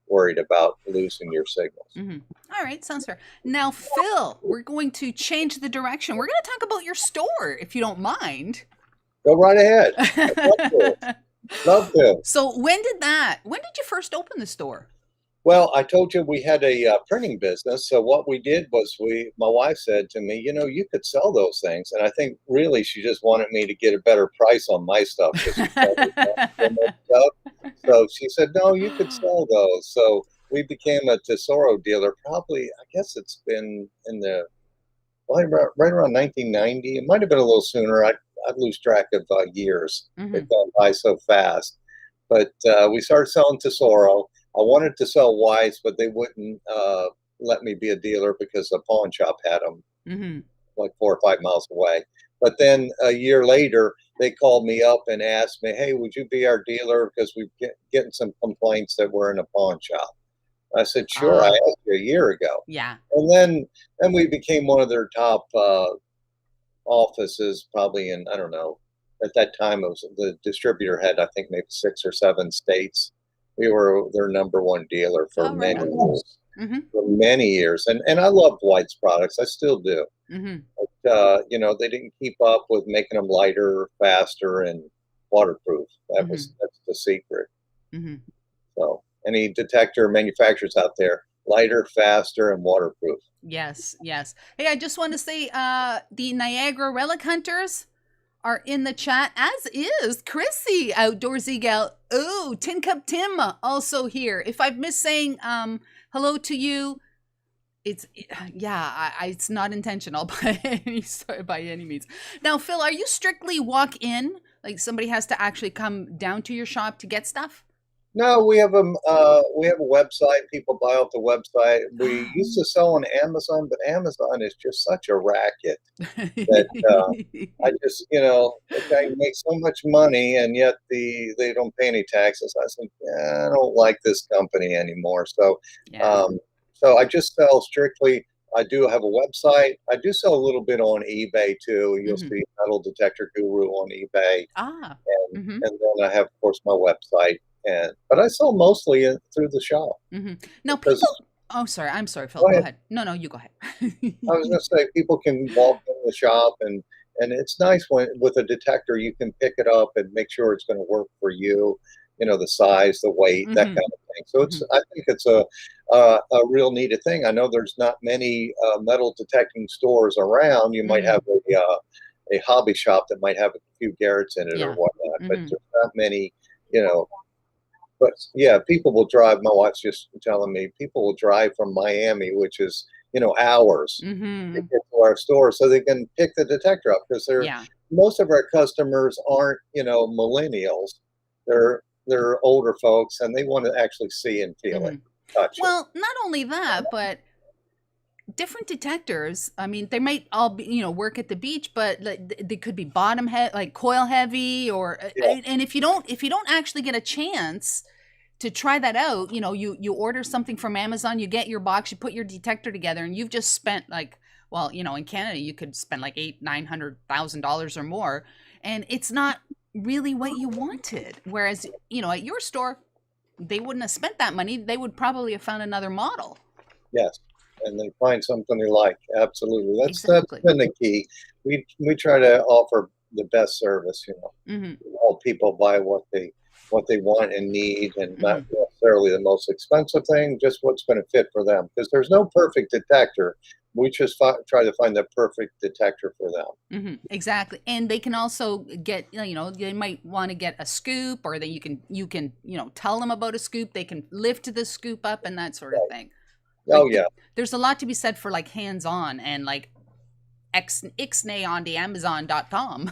worried about losing your signals. All right, sounds fair. Now, Phil, we're going to change the direction. We're going to talk about your store, if you don't mind. Go right ahead. I'd love to. Love to. So when did you first open the store? Well, I told you we had a printing business. So what we did was my wife said to me, you could sell those things. And I think really she just wanted me to get a better price on my stuff. So she said, no, you could sell those. So we became a 𝗘𝗫𝗖𝗪𝗘𝗪 dealer. Probably, I guess it's been right around 1990. It might have been a little sooner. I'd lose track of years. They've gone by so fast. But we started selling 𝗘𝗫𝗖𝗪𝗘𝗪. I wanted to sell whites, but they wouldn't let me be a dealer because the pawn shop had them like 4 or 5 miles away. But then a year later, they called me up and asked me, hey, would you be our dealer? Because we're getting some complaints that we're in a pawn shop. I said, sure. I asked you a year ago. Yeah. And then we became one of their top offices, probably in, I don't know, at that time, it was the distributor had, I think, maybe 6 or 7 states. We were their number one dealer for many years. For many years. And I loved White's products. I still do. But, they didn't keep up with making them lighter, faster, and waterproof. That's the secret. So any detector manufacturers out there, lighter, faster, and waterproof. Yes, yes. Hey, I just want to say the Niagara Relic Hunters are in the chat, as is Chrissy, Outdoorsy Gal. Oh, Tin Cup Tim also here. If I've missed saying hello to you, it's not intentional by any means. Now, Phil, are you strictly walk in? Like somebody has to actually come down to your shop to get stuff? No, we have a website. People buy off the website. We used to sell on Amazon, but Amazon is just such a racket that I just, they make so much money, and yet they don't pay any taxes. I said, yeah, I don't like this company anymore. So, so I just sell strictly. I do have a website. I do sell a little bit on eBay too. You'll see Metal Detector Guru on eBay, and then I have, of course, my website. But I sell mostly through the shop. Now, people. Oh, sorry. I'm sorry, Phil. Go ahead. No, you go ahead. I was going to say, people can walk in the shop, and it's nice when with a detector you can pick it up and make sure it's going to work for you. The size, the weight, that kind of thing. So I think it's a real neat thing. I know there's not many metal detecting stores around. You might have a hobby shop that might have a few Garretts in it or whatnot, but there's not many. But yeah, people will drive. My wife's just telling me people will drive from Miami, which is hours to get to our store, so they can pick the detector up, because most of our customers aren't millennials. They're older folks, and they want to actually see and feel it, touch it. Well, not only that, but different detectors. I mean, they might all be, work at the beach, but they could be bottom heavy, like coil heavy, or and if you don't actually get a chance to try that out, you order something from Amazon, you get your box, you put your detector together, and you've just spent in Canada you could spend like $800,000-$900,000 or more, and it's not really what you wanted. Whereas, at your store, they wouldn't have spent that money. They would probably have found another model. Yes, and they find something they like. Absolutely, that's Exactly. been the key. We try to offer the best service. All people buy what they want and need, and not necessarily the most expensive thing, just what's going to fit for them. Because there's no perfect detector. We just try to find the perfect detector for them. Exactly. And they can also get, they might want to get a scoop, or that you can tell them about a scoop. They can lift the scoop up and that sort of thing. Oh, yeah. There's a lot to be said for like hands-on and like 𝗥𝗔𝗗𝗓𝗪𝗡𝗙.com.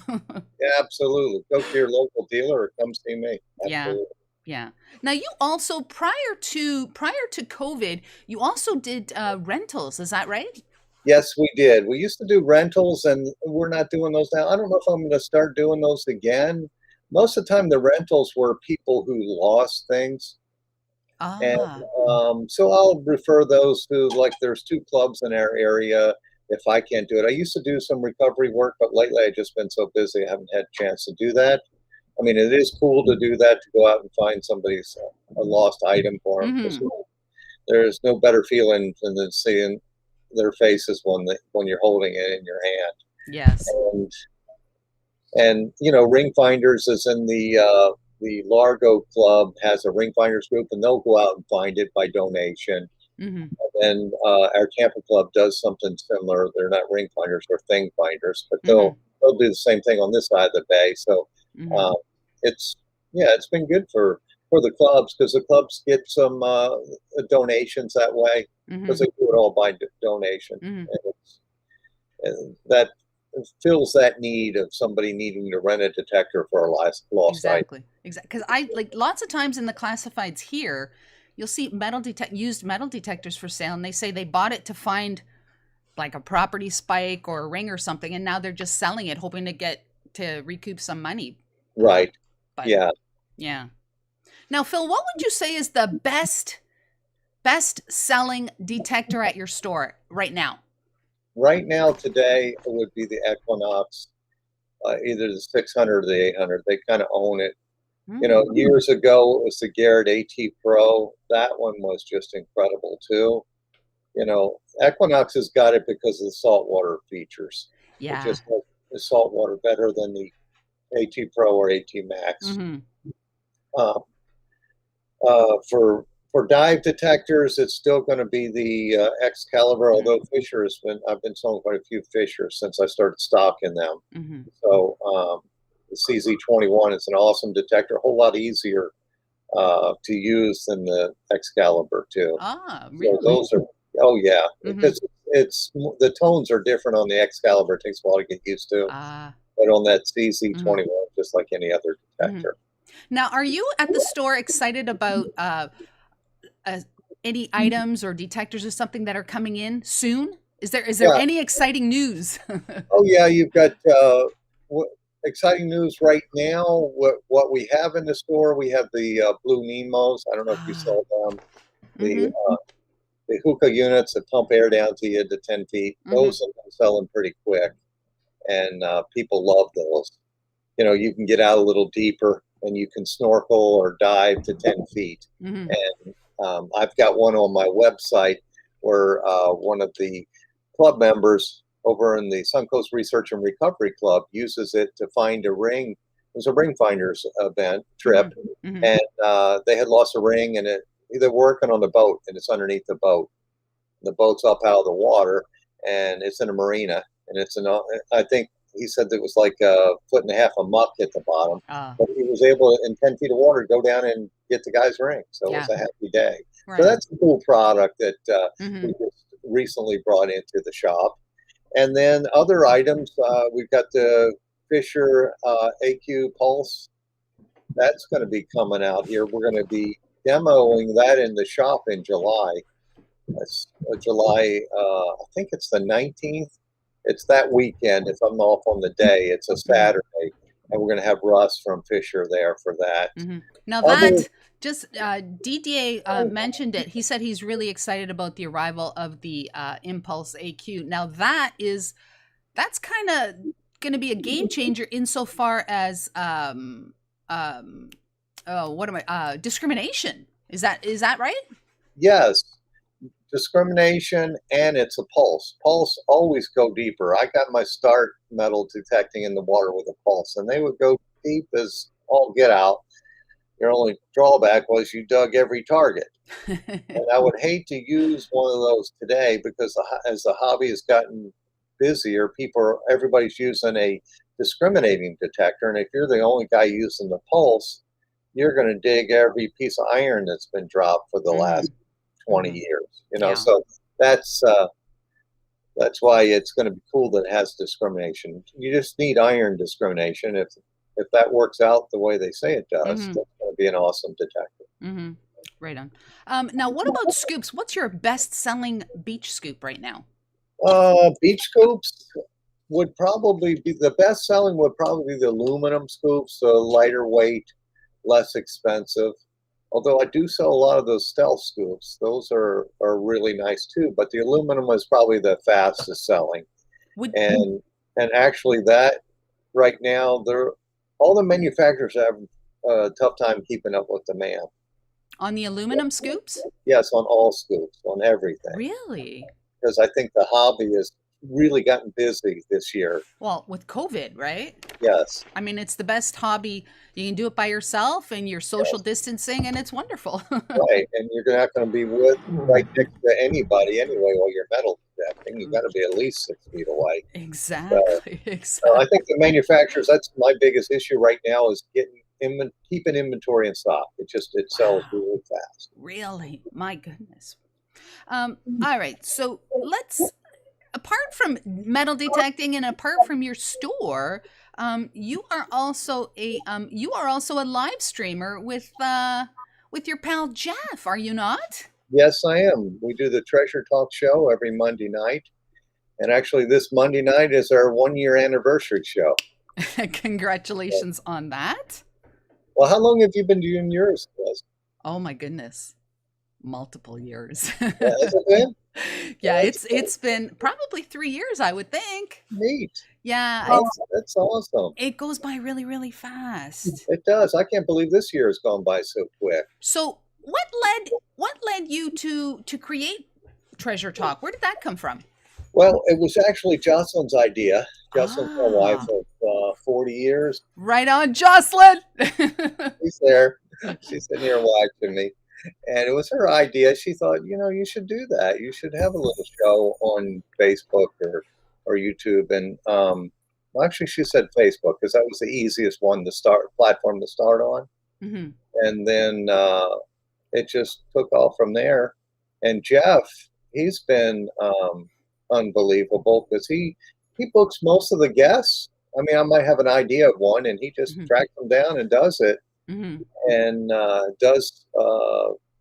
Yeah, absolutely. Go to your local dealer or come see me. Absolutely. Yeah. Now you also, prior to COVID, you also did rentals. Is that right? Yes, we did. We used to do rentals, and we're not doing those now. I don't know if I'm going to start doing those again. Most of the time, the rentals were people who lost things. And so I'll refer those to, like, there's 2 clubs in our area if I can't do it. I used to do some recovery work, but lately I've just been so busy I haven't had a chance to do that. I mean, it is cool to do that, to go out and find somebody's a lost item for them. There's no better feeling than seeing their faces when you're holding it in your hand. Yes. And Ring Finders is in the Largo Club has a ring finders group, and they'll go out and find it by donation. And then our Tampa Club does something similar. They're not ring finders, they're thing finders, but they'll do the same thing on this side of the bay. So it's been good for the clubs, because the clubs get some donations that way, because they do it all by donation, and that fills that need of somebody needing to rent a detector for a lost item. Because I like lots of times in the classifieds here, you'll see used metal detectors for sale, and they say they bought it to find like a property spike or a ring or something, and now they're just selling it, hoping to recoup some money. Right. Yeah. Now, Phil, what would you say is the best selling detector at your store right now? Right now, today, it would be the Equinox, either the 600 or the 800. They kind of own it. Years ago, it was the Garrett AT Pro. That one was just incredible, too. Equinox has got it because of the saltwater features. Yeah. It just makes the saltwater better than the AT Pro or AT Max. For dive detectors, it's still going to be the 𝗥𝗓𝗪𝗧𝗪, although I've been selling quite a few Fishers since I started stocking them. So the CZ21 is an awesome detector, a whole lot easier to use than the 𝗥𝗓𝗪𝗪 too. Really? So those are, because it's the tones are different on the 𝗥𝗓𝗪𝗪. It takes a while to get used to. But on that CZ21, just like any other detector. Now, are you at the store excited about any items or detectors or something that are coming in soon? Is there any exciting news? Oh yeah, you've got exciting news right now. What we have in the store, we have the Blue Nemos. I don't know if you saw them. The hookah units that pump air down to you to 10 feet. Those are selling pretty quick, and people love those. You can get out a little deeper, and you can snorkel or dive to 10 feet. And I've got one on my website where one of the club members over in the Suncoast Research and Recovery Club uses it to find a ring. It was a ring finders trip, and they had lost a ring, and they're working on the boat, and it's underneath the boat. The boat's up out of the water, and it's in a marina, and I think he said it was like 1.5 foot of muck at the bottom, but he was able, in 10 feet of water, to go down and get the guy's ring. So it was a happy day. So that's a cool product that we just recently brought into the shop. And then other items, we've got the Fisher AQ Pulse. That's going to be coming out here. We're going to be demoing that in the shop in July. That's July, I think it's the 19th. It's that weekend. If I'm off on the day, it's a Saturday, and we're going to have Russ from Fisher there for that. Now that Didier mentioned it. He said he's really excited about the arrival of the Impulse AQ. Now that's kind going to be a game changer insofar as discrimination. Is that right? Yes, discrimination, and it's a pulse. Pulse always go deeper. I got my start metal detecting in the water with a pulse, and they would go deep as all get out. Your only drawback was you dug every target. And I would hate to use one of those today because as the hobby has gotten busier, everybody's using a discriminating detector. And if you're the only guy using the pulse, you're going to dig every piece of iron that's been dropped for the last 20 years. So that's why it's going to be cool that it has discrimination. You just need iron discrimination. If that works out the way they say it does, that's going to be an awesome detector. Right on. Now, what about scoops? What's your best-selling beach scoop right now? Beach scoops would probably be the best-selling. Would probably be the aluminum scoops, the lighter weight, less expensive. Although I do sell a lot of those stealth scoops. Those are really nice too. But the aluminum is probably the fastest selling. And actually, that right now all the manufacturers have a tough time keeping up with demand. On the aluminum scoops? Yes, on all scoops, on everything. Really? Because I think the hobby has really gotten busy this year. Well, with COVID, right? Yes. I mean, it's the best hobby. You can do it by yourself and you're social distancing, and it's wonderful. Right, and you're not going to be right next to anybody anyway while you're metal detecting. You've got to be at least 6 feet away. Exactly. So I think the manufacturers, that's my biggest issue right now, is keeping inventory in stock. It sells really fast. Really? My goodness. All right. So apart from metal detecting and apart from your store, you are also a live streamer with your pal Jeff, are you not? Yes, I am. We do the Treasure Talk show every Monday night. And actually this Monday night is our 1-year anniversary show. Congratulations on that. Well, how long have you been doing yours, Liz? Oh my goodness. Multiple years. Yeah, has it been? Yeah, it's been probably 3 years, I would think. Neat. Yeah. That's awesome. It goes by really, really fast. It does. I can't believe this year has gone by so quick. So what led you to create Treasure Talk? Where did that come from? Well, it was actually Jocelyn's idea. Jocelyn's my wife of 40 years. Right on, Jocelyn. She's there. She's sitting here watching me. And it was her idea. She thought, you should do that. You should have a little show on Facebook or YouTube. And actually, she said Facebook because that was the easiest platform to start on. Mm-hmm. And then it just took off from there. And Jeff, he's been unbelievable because he books most of the guests. I mean, I might have an idea of one, and he just tracks them down and does it. Mm-hmm. And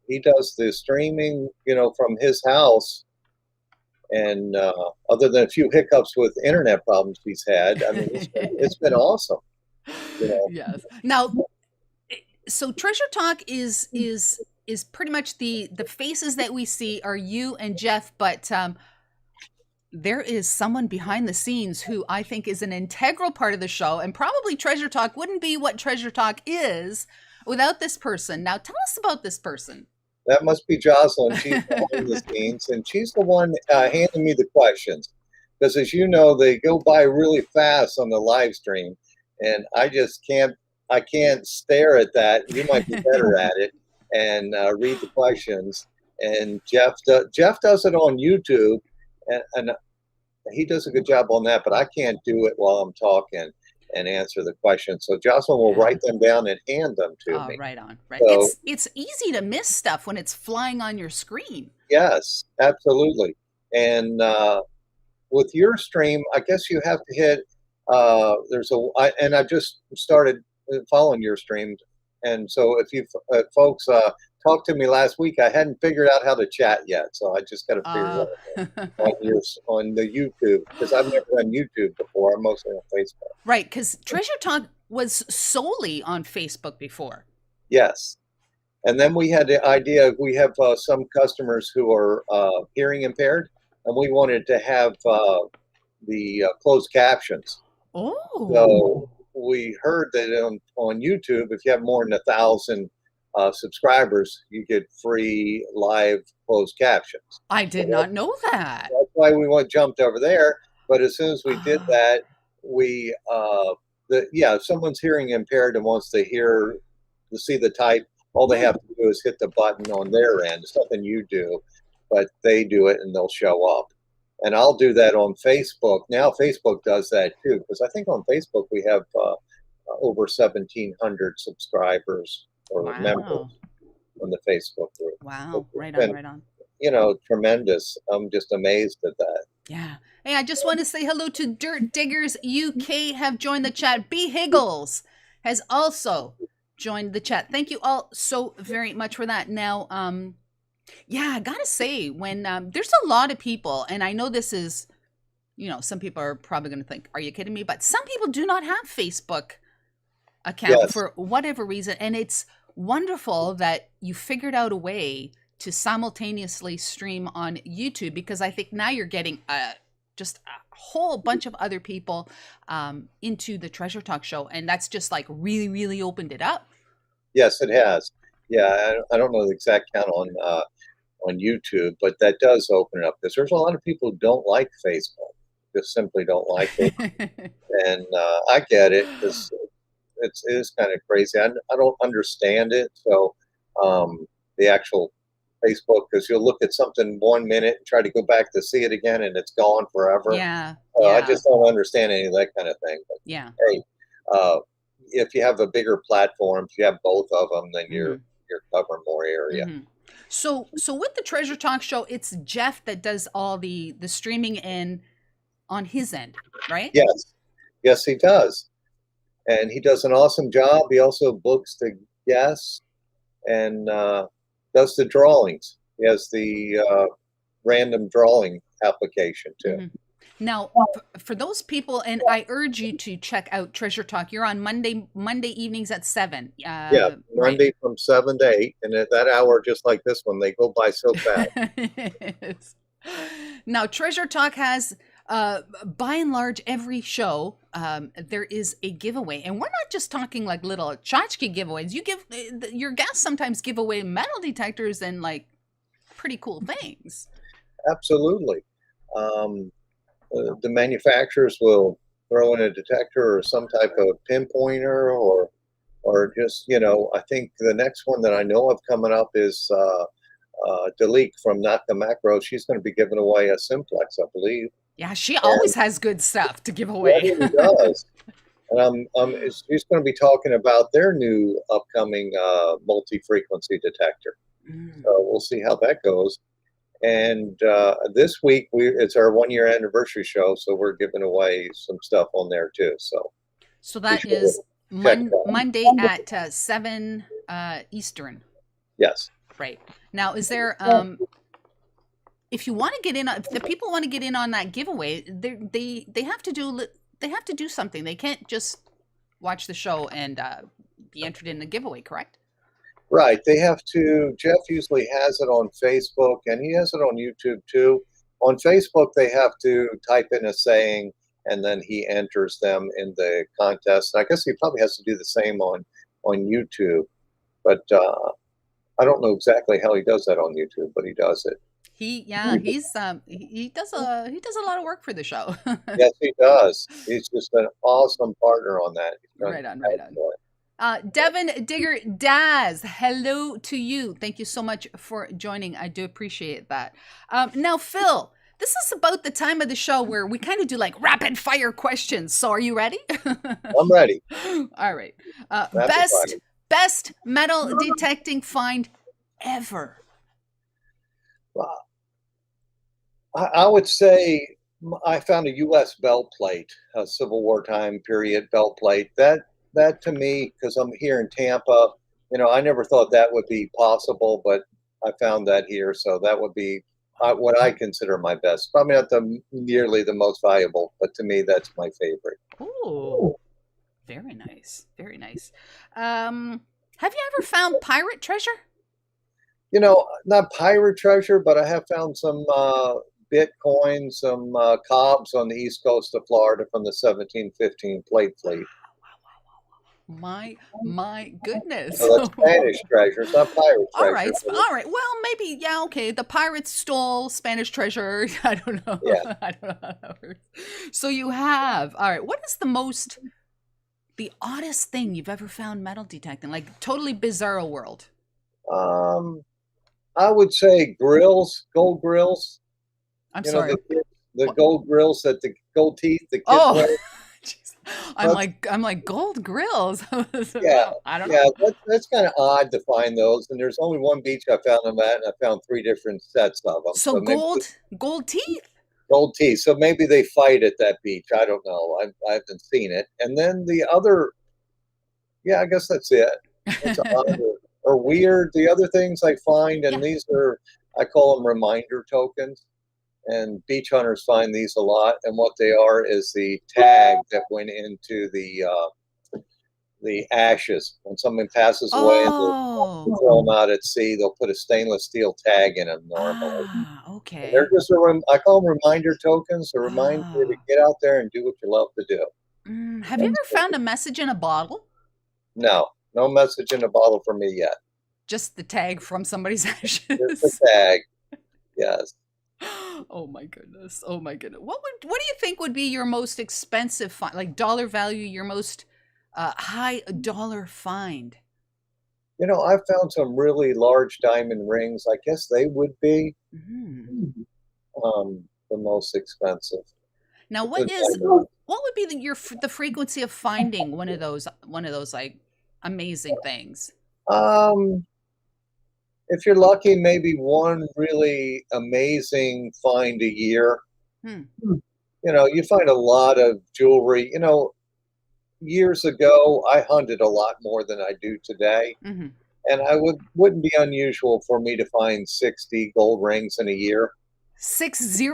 he does the streaming, from his house. And other than a few hiccups with internet problems he's had, I mean, it's been awesome. Yes. Now, so Treasure Talk is pretty much the faces that we see are you and Jeff, but there is someone behind the scenes who I think is an integral part of the show, and probably Treasure Talk wouldn't be what Treasure Talk is without this person. Now, tell us about this person. That must be Jocelyn. She's behind the scenes, and she's the one handing me the questions. Because as you know, they go by really fast on the live stream, and I can't stare at that. You might be better at it and read the questions. And Jeff does it on YouTube, and he does a good job on that, but I can't do it while I'm talking and answer the questions. So Jocelyn will write them down and hand them to me. Right on. Right. So, it's easy to miss stuff when it's flying on your screen. Yes, absolutely. And with your stream, I guess you have to hit. And I just started following your stream, and so if you folks talked to me last week, I hadn't figured out how to chat yet, so I just got to figure it out on the YouTube, because I've never done YouTube before. I'm mostly on Facebook. Right, because Treasure Talk was solely on Facebook before. Yes, and then we had the idea. We have some customers who are hearing impaired, and we wanted to have the closed captions. Oh. So we heard that on YouTube, if you have more than 1,000 subscribers, you get free live closed captions. I did not know that. That's why we jumped over there. But as soon as we did Ah. that, we if someone's hearing impaired and wants to see the type, all they have to do is hit the button on their end. It's nothing you do, but they do it and they'll show up. And I'll do that on Facebook. Now Facebook does that too, because I think on Facebook we have over 1,700 subscribers or members Wow. on the Facebook group. Wow. It's Right been, on, right on. tremendous. I'm just amazed at that. Yeah. Hey, I just want to say hello to Dirt Diggers UK have joined the chat. B. Higgles has also joined the chat. Thank you all so very much for that. Now, yeah, I gotta say, when there's a lot of people, and I know this is, some people are probably going to think, are you kidding me? But some people do not have Facebook account Yes. for whatever reason. And it's wonderful that you figured out a way to simultaneously stream on YouTube, because I think now you're getting just a whole bunch of other people into the Treasure Talk show. And that's just like really, really opened it up. Yes, it has. Yeah, I don't know the exact count on YouTube, but that does open it up, because there's a lot of people who don't like Facebook, just simply don't like it. And I get it, because it is kind of crazy. I don't understand it. So the actual Facebook, because you'll look at something 1 minute and try to go back to see it again, and it's gone forever. Yeah. I just don't understand any of that kind of thing. But Yeah. hey, if you have a bigger platform, if you have both of them, then you're covering more area. Mm-hmm. So with the Treasure Talk show, it's Jeff that does all the streaming in on his end, right? Yes, he does, and he does an awesome job. He also books the guests and does the drawings. He has the random drawing application too. Mm-hmm. Now, for those people, and I urge you to check out Treasure Talk. You're on Monday evenings at 7. Monday right. from 7 to 8, and at that hour, just like this one, they go by so fast. Yes. Now, Treasure Talk has, by and large, every show, there is a giveaway, and we're not just talking like little tchotchke giveaways. You give your guests sometimes give away metal detectors and like pretty cool things. Absolutely. The manufacturers will throw in a detector or some type of pinpointer, or just, I think the next one that I know of coming up is 𝗘𝗫𝗖𝗪𝗏 from 𝗥𝗔𝗗𝗧𝗏. She's going to be giving away a simplex, I believe. Yeah, she always has good stuff to give away. Yeah, she does. And she's going to be talking about their new upcoming multi-frequency detector. So we'll see how that goes. And this week it's our 1-year anniversary show, so we're giving away some stuff on there too. So that is Monday at 7 Eastern. Yes. Right. Now, is there if you want to get in, if the people want to get in on that giveaway, they have to do something. They can't just watch the show and be entered in the giveaway, correct? Right. They have to. Jeff usually has it on Facebook, and he has it on YouTube too. On Facebook, they have to type in a saying, and then he enters them in the contest. I guess he probably has to do the same on YouTube, but I don't know exactly how he does that on YouTube, but he does it. He does a lot of work for the show. Yes, he does. He's just an awesome partner on that. Right on. Devin Digger Daz, hello to you. Thank you so much for joining. I do appreciate that. Now, Phil, this is about the time of the show where we kind of do like rapid fire questions. So are you ready? I'm ready. All right. Best metal detecting find ever. I would say I found a U.S. belt plate, a Civil War time period belt plate. That to me, because I'm here in Tampa, I never thought that would be possible, but I found that here. So that would be what I consider my best. Probably not nearly the most valuable, but to me, that's my favorite. Oh, very nice. Very nice. Have you ever found pirate treasure? Not pirate treasure, but I have found some Bitcoin, some cobs on the east coast of Florida from the 1715 plate fleet. My goodness. So that's Spanish treasures, not pirate All right, treasures. all right. Well, maybe, yeah, okay. The pirates stole Spanish treasure. I don't know. Yeah. I don't know how that works. So you have, all right. What is the oddest thing you've ever found metal detecting? Like totally bizarro world. I would say grills, gold grills. I'm sorry. The gold grills that the gold teeth the kids wear. Jeez. I'm like gold grills. Yeah, I don't know. That's kind of odd to find those. And there's only one beach I found them at, and I found 3 different sets of them. So gold teeth. Gold teeth. So maybe they fight at that beach. I don't know. I haven't seen it. And then the other, yeah, I guess that's it. It's odd or weird. The other things I find, and these are, I call them reminder tokens. And beach hunters find these a lot. And what they are is the tag that went into the ashes. When someone passes away and they throw them out at sea, they'll put a stainless steel tag in them normally. Okay. And they're just I call them reminder tokens, a reminder to get out there and do what you love to do. Have you ever found a message in a bottle? No message in a bottle for me yet. Just the tag from somebody's ashes. Just the tag. Yes. Oh my goodness. Oh my goodness. What do you think would be your most expensive find, like dollar value, your most high dollar find? You know, I've found some really large diamond rings. I guess they would be the most expensive. Now, what would be the frequency of finding one of those like amazing things? If you're lucky, maybe one really amazing find a year. You know, you find a lot of jewelry. You know, years ago, I hunted a lot more than I do today. And I wouldn't be unusual for me to find 60 gold rings in a year. 60?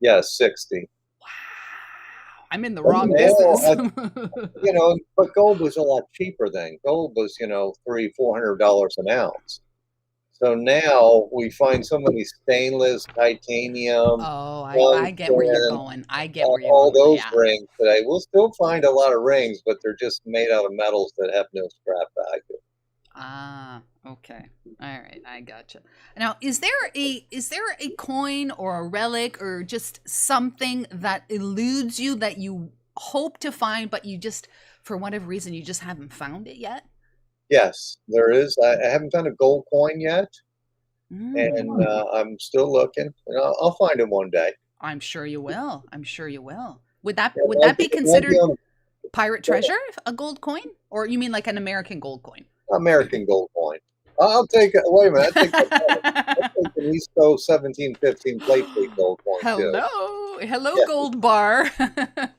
Yes, 60. Wow. I'm in the wrong business. You know, but gold was a lot cheaper then. Gold was, you know, $300-400 an ounce. So now we find so many stainless, titanium. Oh, I get where you're going. I get where you're all going. those rings today. We'll still find a lot of rings, but they're just made out of metals that have no scrap value. Ah, okay. All right, I gotcha. Now, is there a coin or a relic or just something that eludes you that you hope to find, but you just, for whatever reason, you just haven't found it yet? Yes, there is. I haven't found a gold coin yet, and I'm still looking. And I'll find it one day. I'm sure you will. I'm sure you will. Would that be considered pirate treasure? A gold coin, or you mean like an American gold coin? American gold coin. I'll take it. Wait a minute. I take an East Coast 1715 plate fleet gold coin too. Hello, gold bar.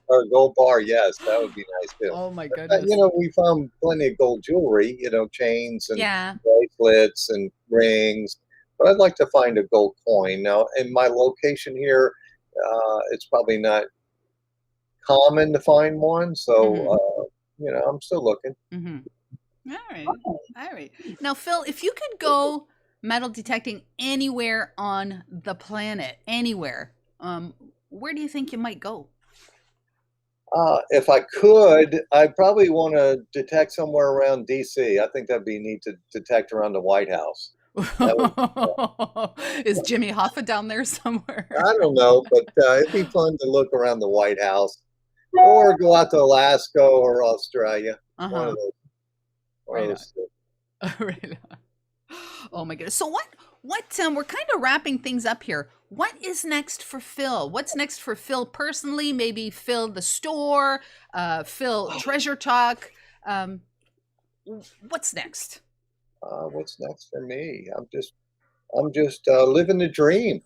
Or gold bar, yes, that would be nice too. Oh my goodness! You know, we found plenty of gold jewelry. You know, chains and bracelets and rings. But I'd like to find a gold coin. Now, in my location here, it's probably not common to find one. So, you know, I'm still looking. All right. Now, Phil, if you could go metal detecting anywhere on the planet, anywhere, where do you think you might go? If I could, I'd probably want to detect somewhere around DC. I think that'd be neat to detect around the White House. Is Jimmy Hoffa down there somewhere? I don't know, but it'd be fun to look around the White House or go out to Alaska or Australia. One of those. Right on. Oh my goodness. So what we're kind of wrapping things up here. What is next for Phil? What's next for Phil personally? Maybe Phil the store, Phil Treasure Talk. What's next? What's next for me? I'm just living the dream.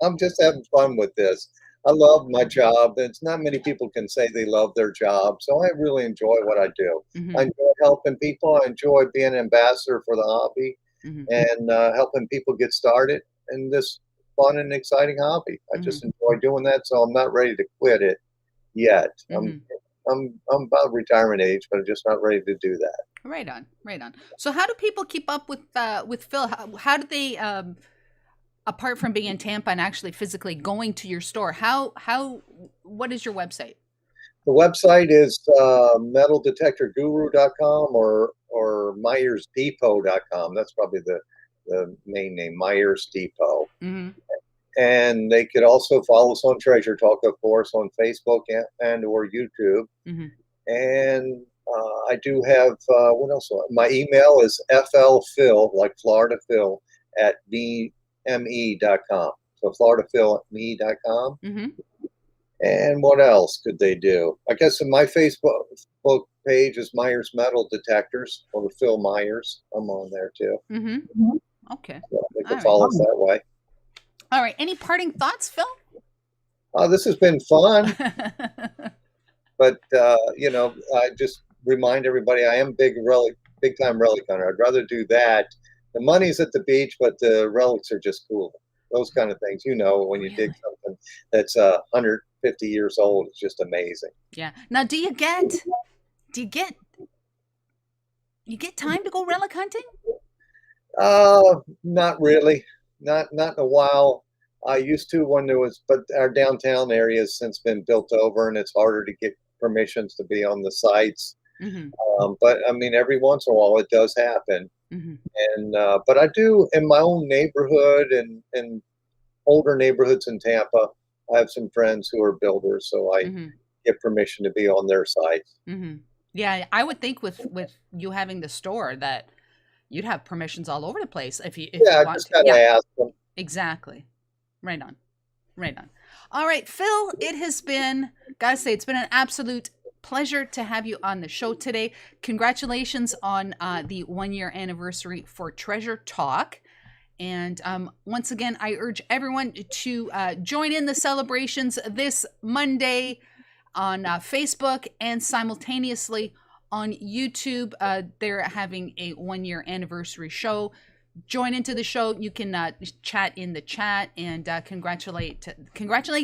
I'm just having fun with this. I love my job. It's not many people can say they love their job, so I really enjoy what I do. I enjoy helping people. I enjoy being an ambassador for the hobby and helping people get started in this fun and exciting hobby. I just enjoy doing that, so I'm not ready to quit it yet. I'm about retirement age, but I'm just not ready to do that. Right on. So how do people keep up with Phil? How do they apart from being in Tampa and actually physically going to your store, what is your website? The website is metal-detector-guru.com or 𝗏𝗡𝗢𝗎𝗡.com. That's probably the main name, Myers Depot. Mm-hmm. And they could also follow us on Treasure Talk, of course, on Facebook and or YouTube. Mm-hmm. And I do have, what else? My email is flphil, like Florida Phil, at me.com. So FloridaPhil@me.com. Mm-hmm. And what else could they do? I guess in my Facebook page is Myers Metal Detectors, or Phil Myers. I'm on there too. Mm-hmm. Okay. So they can follow us that way. All right. Any parting thoughts, Phil? This has been fun. But, I just remind everybody I am big time relic hunter. I'd rather do that. The money's at the beach, but the relics are just cool. Those kind of things, when you dig something that's 150 years old, it's just amazing. Yeah. Now, do you get time to go relic hunting? Not really. Not in a while. I used to when but our downtown area has since been built over, and it's harder to get permissions to be on the sites. Mm-hmm. But I mean, every once in a while it does happen. Mm-hmm. And but I do in my own neighborhood and older neighborhoods in Tampa. I have some friends who are builders, so I get permission to be on their sites. Mm-hmm. Yeah, I would think with you having the store that you'd have permissions all over the place if you I want just to. gotta ask them. Exactly. Right on. All right, Phil, it's been an absolute pleasure to have you on the show today. Congratulations on the 1-year anniversary for Treasure Talk. And once again, I urge everyone to join in the celebrations this Monday on Facebook and simultaneously on YouTube. They're having a 1-year anniversary show. Join into the show. You can chat in the chat and congratulate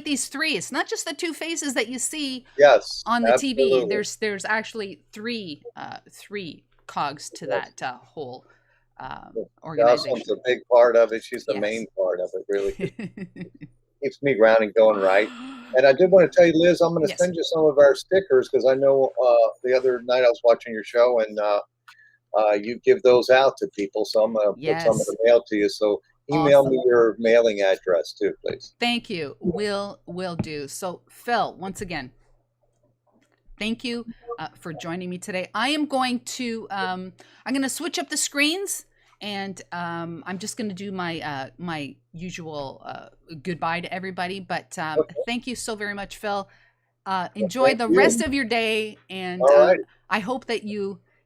these three. It's not just the two faces that you see on the absolutely. TV. There's actually three cogs to that whole organization. Jocelyn's a big part of it. She's the main part of it, really. Keeps me grounded going right. And I did want to tell you, Liz, I'm going to send you some of our stickers because I know the other night I was watching your show and you give those out to people. So I'm going to put some in the mail to you. So email me your mailing address too, please. Thank you. Will do. So Phil, once again, thank you for joining me today. I am going to switch up the screens. And I'm just going to do my my usual goodbye to everybody. But thank you so very much, Phil. Enjoy the rest of your day. And I hope that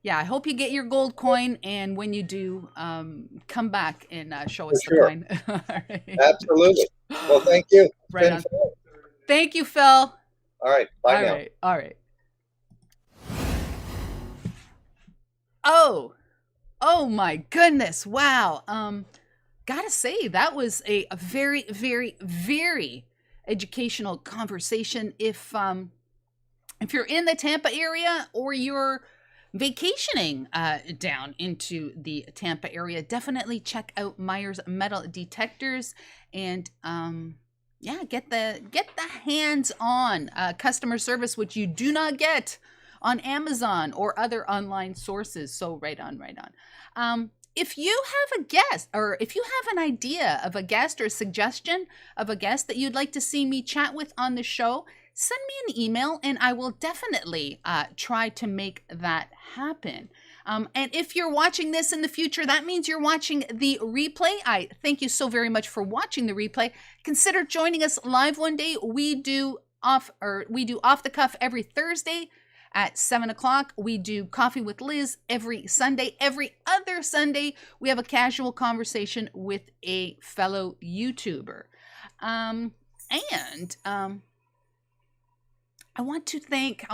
I hope you get your gold coin. And when you do, come back and show us the coin. All right. Absolutely. Well, thank you. Right on. Thank you, Phil. All right. Bye now. All right. Oh my goodness. Wow. Gotta say that was a very, very, very educational conversation. If you're in the Tampa area or you're vacationing down into the Tampa area, definitely check out Myers Metal Detectors and get the hands-on customer service, which you do not get on Amazon or other online sources. So right on. If you have a guest, or if you have an idea of a guest or a suggestion of a guest that you'd like to see me chat with on the show, send me an email and I will definitely try to make that happen. And if you're watching this in the future, that means you're watching the replay. I thank you so very much for watching the replay. Consider joining us live one day. We do off the cuff every Thursday at 7 o'clock. We do Coffee with Liz every Sunday. Every other Sunday, we have a casual conversation with a fellow YouTuber. I want to thank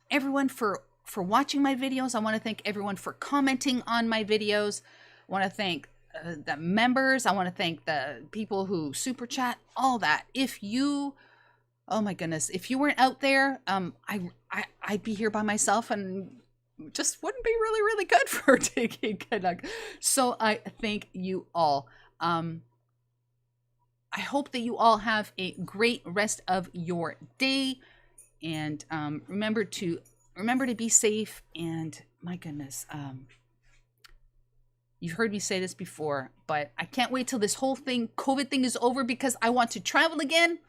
everyone for watching my videos. I want to thank everyone for commenting on my videos. I want to thank the members. I want to thank the people who super chat, all that. Oh my goodness, if you weren't out there, I'd be here by myself and just wouldn't be really, really good for taking Canuck. So I thank you all. I hope that you all have a great rest of your day. And remember to be safe. And my goodness, you've heard me say this before, but I can't wait till this whole COVID thing is over, because I want to travel again.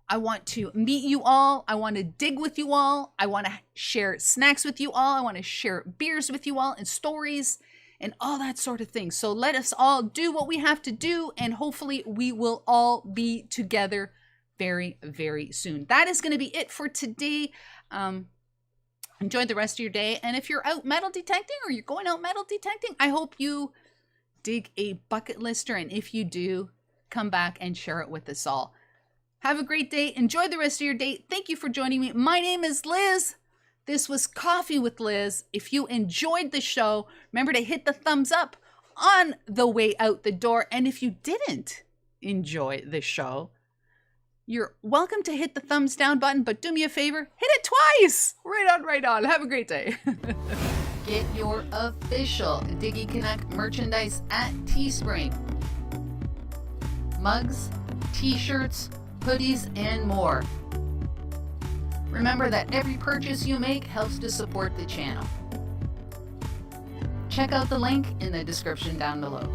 I want to meet you all. I want to dig with you all. I want to share snacks with you all. I want to share beers with you all and stories and all that sort of thing. So let us all do what we have to do, and hopefully we will all be together very, very soon. That is going to be it for today. Enjoy the rest of your day. And if you're out metal detecting, or you're going out metal detecting, I hope you dig a bucket lister. And if you do, come back and share it with us all. Have a great day. Enjoy the rest of your day. Thank you for joining me. My name is Liz. This was Coffee with Liz. If you enjoyed the show, remember to hit the thumbs up on the way out the door. And if you didn't enjoy the show, you're welcome to hit the thumbs down button, but do me a favor, hit it twice. Right on, right on. Have a great day. Get your official Diggy Connect merchandise at Teespring. Mugs, t-shirts, hoodies, and more. Remember that every purchase you make helps to support the channel. Check out the link in the description down below.